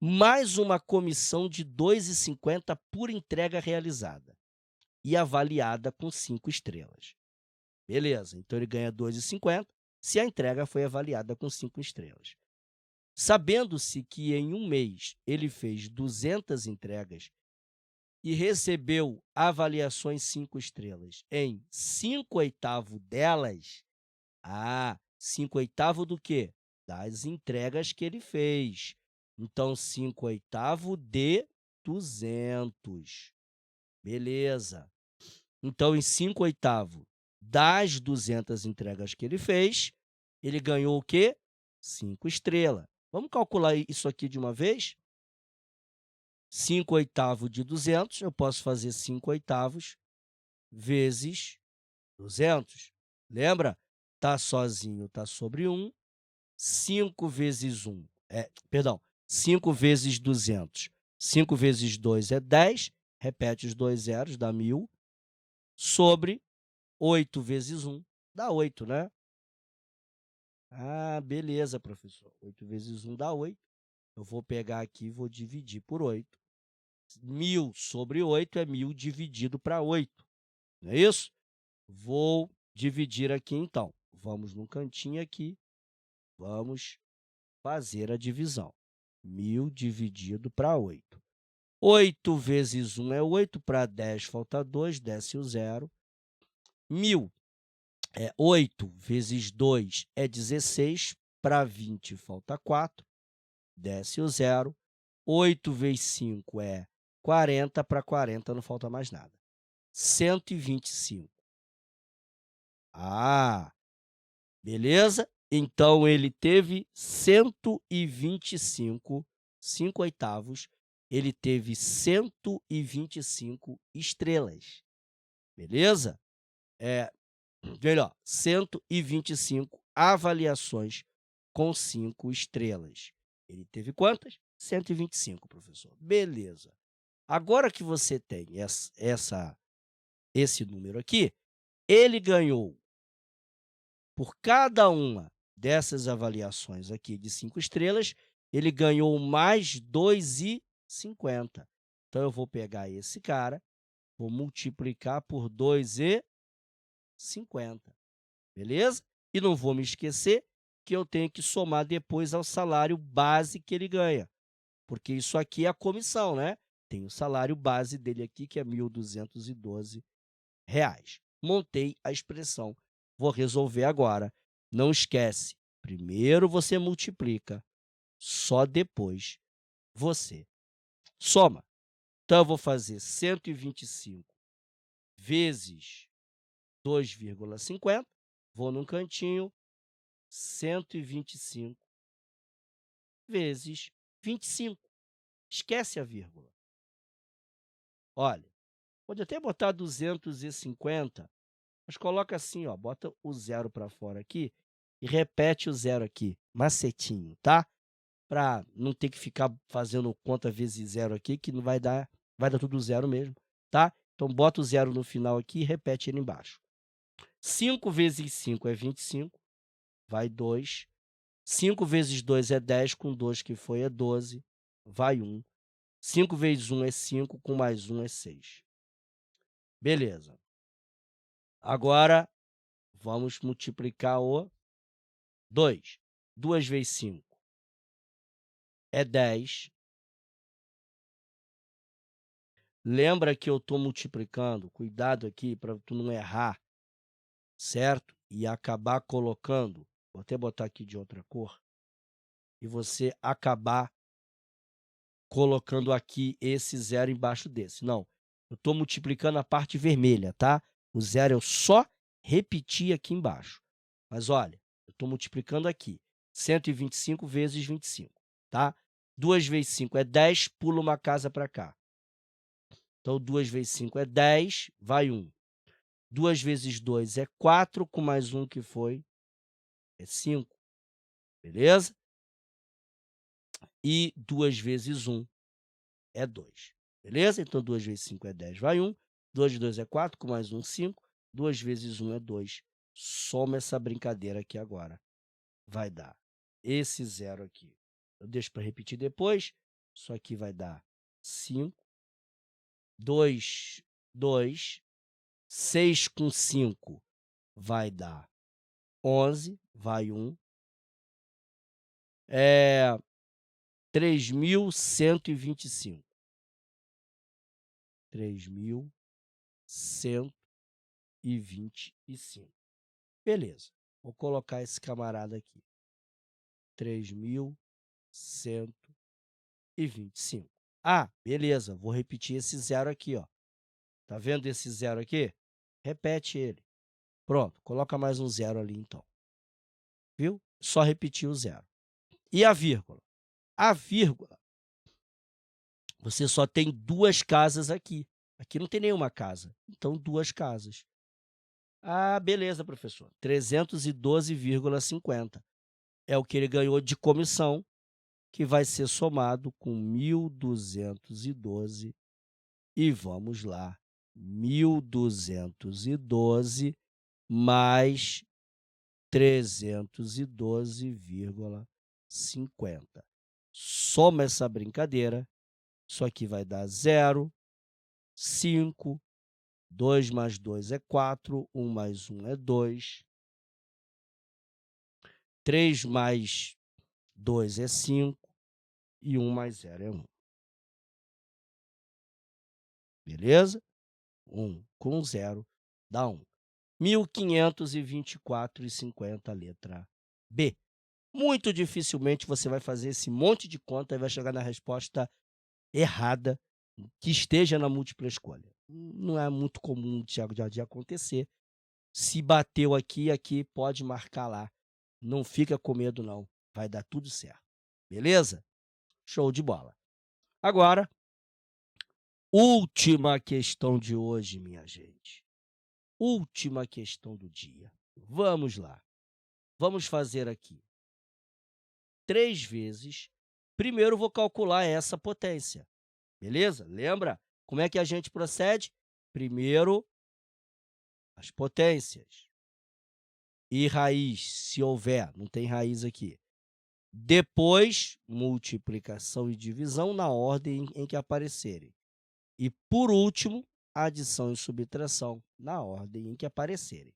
mais uma comissão de R$ 2,50 por entrega realizada e avaliada com 5 estrelas. Beleza, então ele ganha R$ 2,50 se a entrega foi avaliada com 5 estrelas. Sabendo-se que em um mês ele fez 200 entregas e recebeu avaliações 5 estrelas em 5/8 delas, 5/8 do quê? Das entregas que ele fez. Então, 5/8 de 200. Beleza. Então, em 5/8 das 200 entregas que ele fez, ele ganhou o quê? 5 estrelas. Vamos calcular isso aqui de uma vez? 5/8 de 200, eu posso fazer 5/8 vezes 200. Lembra? Tá sozinho, tá sobre 1. 5 vezes 1, 5 vezes 200. 5 vezes 2 é 10, repete os 2 zeros, dá 1.000, sobre 8 vezes 1, dá 8, né? Beleza, professor. 8 vezes 1 dá 8. Eu vou pegar aqui e vou dividir por 8. 1.000 sobre 8 é 1.000 dividido para 8, não é isso? Vou dividir aqui, então. Vamos no cantinho aqui, vamos fazer a divisão. 1.000 dividido para 8. 8 vezes 1 é 8, para 10 falta 2, desce o 0. 8 vezes 2 é 16, para 20 falta 4, desce o 0. 8 vezes 5 é 40, para 40 não falta mais nada. 125. Beleza? Então, ele teve 125, 5/8, ele teve 125 estrelas. Beleza? Melhor, 125 avaliações com 5 estrelas. Ele teve quantas? 125, professor. Beleza. Agora que você tem esse número aqui, ele ganhou, por cada uma dessas avaliações aqui de 5 estrelas, ele ganhou mais 2,50. Então, eu vou pegar esse cara, vou multiplicar por 2,50. Beleza? E não vou me esquecer que eu tenho que somar depois ao salário base que ele ganha, porque isso aqui é a comissão, né? Tem o salário base dele aqui, que é R$ 1.212. Montei a expressão. Vou resolver agora. Não esquece, primeiro você multiplica, só depois você soma. Então, eu vou fazer 125 vezes 2,50, vou num cantinho, 125 vezes 25. Esquece a vírgula. Olha, pode até botar 250, mas coloca assim, ó, bota o zero para fora aqui e repete o zero aqui, macetinho, tá? Para não ter que ficar fazendo conta vezes zero aqui, que não vai dar tudo zero mesmo, tá? Então, bota o zero no final aqui e repete ele embaixo. 5 vezes 5 é 25, vai 2. 5 vezes 2 é 10, com 2 que foi é 12, vai 1. 5 vezes 1 é 5, com mais 1 é 6. Beleza. Agora, vamos multiplicar o 2. 2 vezes 5 é 10. Lembra que eu estou multiplicando, cuidado aqui para tu não errar, certo? E acabar colocando, vou até botar aqui de outra cor, e você acabar colocando aqui esse zero embaixo desse. Não, eu estou multiplicando a parte vermelha, tá? O zero eu só repeti aqui embaixo. Mas olha, eu estou multiplicando aqui, 125 vezes 25, tá? 2 vezes 5 é 10, pula uma casa para cá. Então, 2 vezes 5 é 10, vai 1. 2 vezes 2 é 4, com mais 1 que foi é 5, beleza? E 2 vezes 1 é 2, beleza? Então, 2 vezes 5 é 10, vai 1. 2 vezes 2 é 4, com mais 1, 5. 2 vezes 1 é 2. Soma essa brincadeira aqui agora. Vai dar esse zero aqui. Eu deixo para repetir depois. Isso aqui vai dar 5. 2, 2. 6 com 5 vai dar 11, vai 1. 3.125. 3.125. Beleza, vou colocar esse camarada aqui. 3.125. Ah, beleza, vou repetir esse zero aqui, ó. Tá vendo esse zero aqui? Repete ele. Pronto, coloca mais um zero ali, então. Viu? Só repetir o zero. E a vírgula? A vírgula, você só tem 2 casas aqui. Aqui não tem nenhuma casa, então 2 casas. Ah, beleza, professor. 312,50 é o que ele ganhou de comissão, que vai ser somado com 1.212. E vamos lá, 1.212 mais 312,50. Soma essa brincadeira, isso aqui vai dar 0, 5, 2 mais 2 é 4, 1 mais 1 é 2, 3 mais 2 é 5 e 1 mais 0 é 1. Beleza? 1 com 0 dá 1. 1.524,50, letra B. Muito dificilmente você vai fazer esse monte de conta e vai chegar na resposta errada que esteja na múltipla escolha. Não é muito comum de acontecer. Se bateu aqui, aqui pode marcar lá. Não fica com medo, não. Vai dar tudo certo. Beleza? Show de bola. Agora, última questão de hoje, minha gente. Última questão do dia. Vamos lá. Vamos fazer aqui 3 vezes. Primeiro, vou calcular essa potência. Beleza? Lembra como é que a gente procede? Primeiro, as potências. E raiz, se houver, não tem raiz aqui. Depois, multiplicação e divisão na ordem em que aparecerem. E, por último, adição e subtração na ordem em que aparecerem.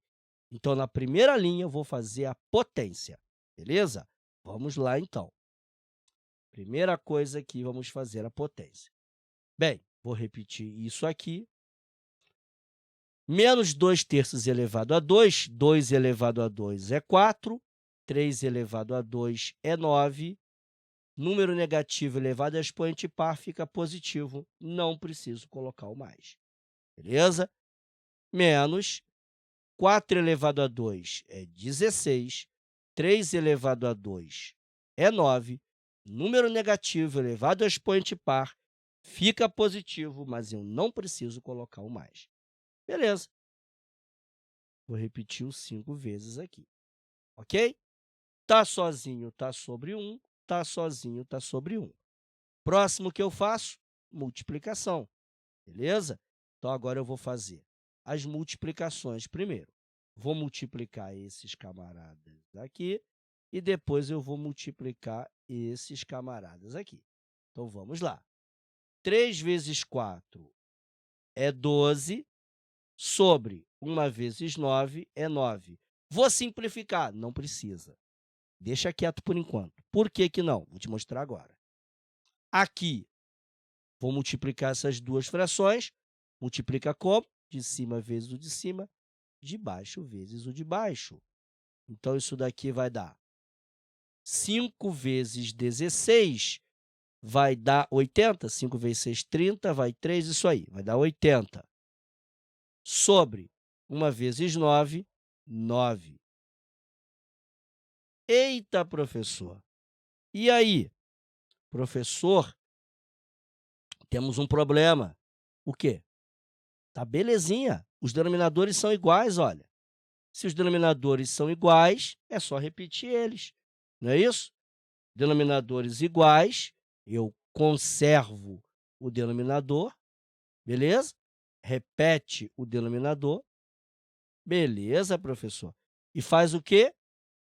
Então, na primeira linha, eu vou fazer a potência, beleza? Vamos lá, então. Primeira coisa aqui, vamos fazer a potência. Bem, vou repetir isso aqui. Menos 2/3 elevado a 2, 2 elevado a 2 é 4, 3 elevado a 2 é 9, Número negativo elevado a expoente par fica positivo, não preciso colocar o mais. Beleza? Menos 4 elevado a 2 é 16, 3 elevado a 2 é 9, número negativo elevado a expoente par fica positivo, mas eu não preciso colocar o mais. Beleza. Vou repetir o 5 vezes aqui, ok? Tá sozinho, tá sobre 1, tá sozinho, tá sobre 1. Próximo que eu faço, multiplicação, beleza? Então, agora eu vou fazer as multiplicações primeiro. Vou multiplicar esses camaradas aqui e depois eu vou multiplicar esses camaradas aqui. Então, vamos lá. 3 vezes 4 é 12, sobre 1 vezes 9 é 9. Vou simplificar? Não precisa. Deixa quieto por enquanto. Por que que não? Vou te mostrar agora. Aqui, vou multiplicar essas duas frações. Multiplica como? De cima vezes o de cima, de baixo vezes o de baixo. Então, isso daqui vai dar 5 vezes 16, vai dar 80. 5 vezes 6, 30, vai 3, isso aí, vai dar 80. Sobre 1 vezes 9, 9. Eita, professor! E aí? Professor, temos um problema. O quê? Tá belezinha. Os denominadores são iguais, olha. Se os denominadores são iguais, é só repetir eles, não é isso? Denominadores iguais, eu conservo o denominador, beleza? Repete o denominador, beleza, professor? E faz o quê?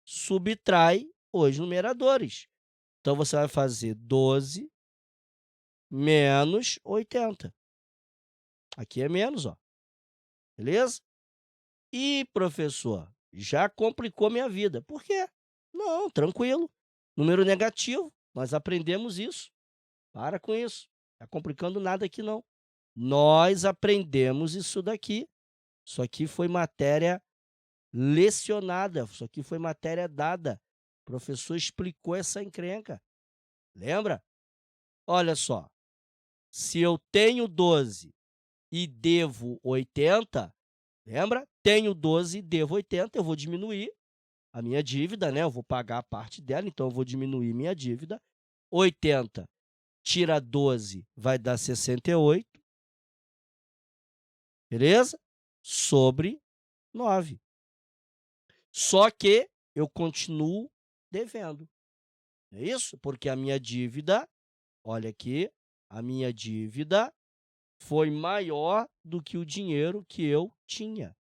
Subtrai os numeradores. Então, você vai fazer 12 menos 80. Aqui é menos, ó. Beleza? E, professor, já complicou minha vida. Por quê? Não, tranquilo. Número negativo, nós aprendemos isso. Para com isso. Não está complicando nada aqui, não. Nós aprendemos isso daqui. Isso aqui foi matéria lecionada. Isso aqui foi matéria dada. O professor explicou essa encrenca. Lembra? Olha só. Se eu tenho 12 e devo 80, lembra? Tenho 12 e devo 80, eu vou diminuir a minha dívida, né? Eu vou pagar a parte dela, então eu vou diminuir minha dívida. 80 tira 12, vai dar 68, beleza? Sobre 9. Só que eu continuo devendo, é isso? Porque a minha dívida, olha aqui, a minha dívida foi maior do que o dinheiro que eu tinha.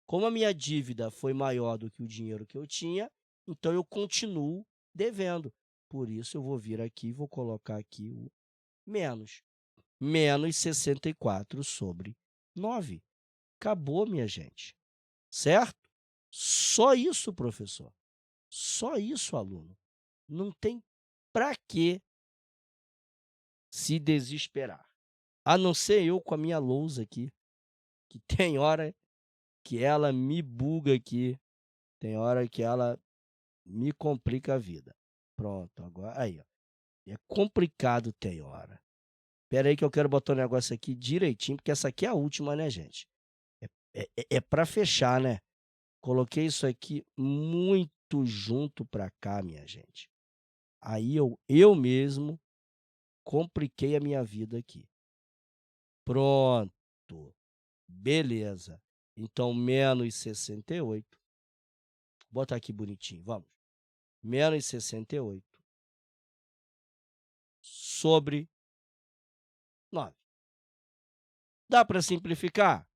Como a minha dívida foi maior do que o dinheiro que eu tinha, então eu continuo devendo. Por isso, eu vou vir aqui e vou colocar aqui o menos. Menos 64 sobre 9. Acabou, minha gente. Certo? Só isso, professor. Só isso, aluno. Não tem para que se desesperar. A não ser eu com a minha lousa aqui, que tem hora que ela me buga aqui, tem hora que ela me complica a vida. Pronto, agora aí, ó. É complicado tem hora. Espera aí que eu quero botar o negócio aqui direitinho, porque essa aqui é a última, né, gente? É para fechar, né? Coloquei isso aqui muito junto para cá, minha gente. Aí eu mesmo compliquei a minha vida aqui. Pronto. Beleza. Então, menos 68. Vou botar aqui bonitinho, vamos. Menos 68 sobre 9. Dá para simplificar?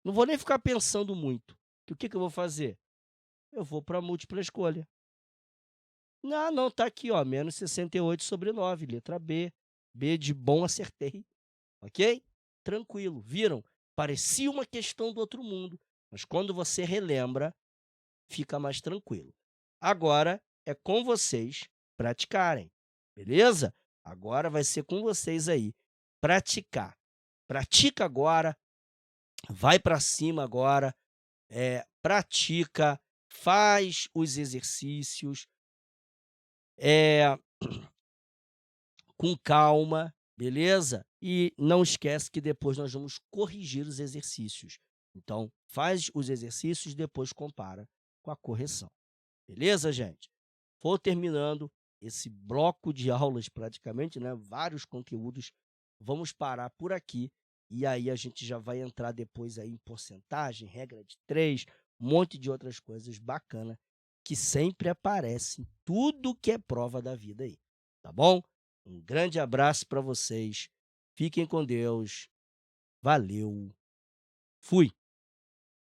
Não vou nem ficar pensando muito. O que eu vou fazer? Eu vou para a múltipla escolha. Não, não, tá aqui, ó, menos 68 sobre 9, letra B. B de bom, acertei, ok? Tranquilo, viram? Parecia uma questão do outro mundo, mas quando você relembra, fica mais tranquilo. Agora é com vocês praticarem, beleza? Agora vai ser com vocês aí, praticar. Pratica agora, vai para cima agora, pratica, faz os exercícios, com calma, beleza? E não esquece que depois nós vamos corrigir os exercícios. Então, faz os exercícios, depois compara com a correção. Beleza, gente? Vou terminando esse bloco de aulas praticamente, né, vários conteúdos. Vamos parar por aqui e aí a gente já vai entrar depois aí em porcentagem, regra de 3, um monte de outras coisas bacana que sempre aparecem em tudo que é prova da vida aí, tá bom? Um grande abraço para vocês. Fiquem com Deus. Valeu. Fui.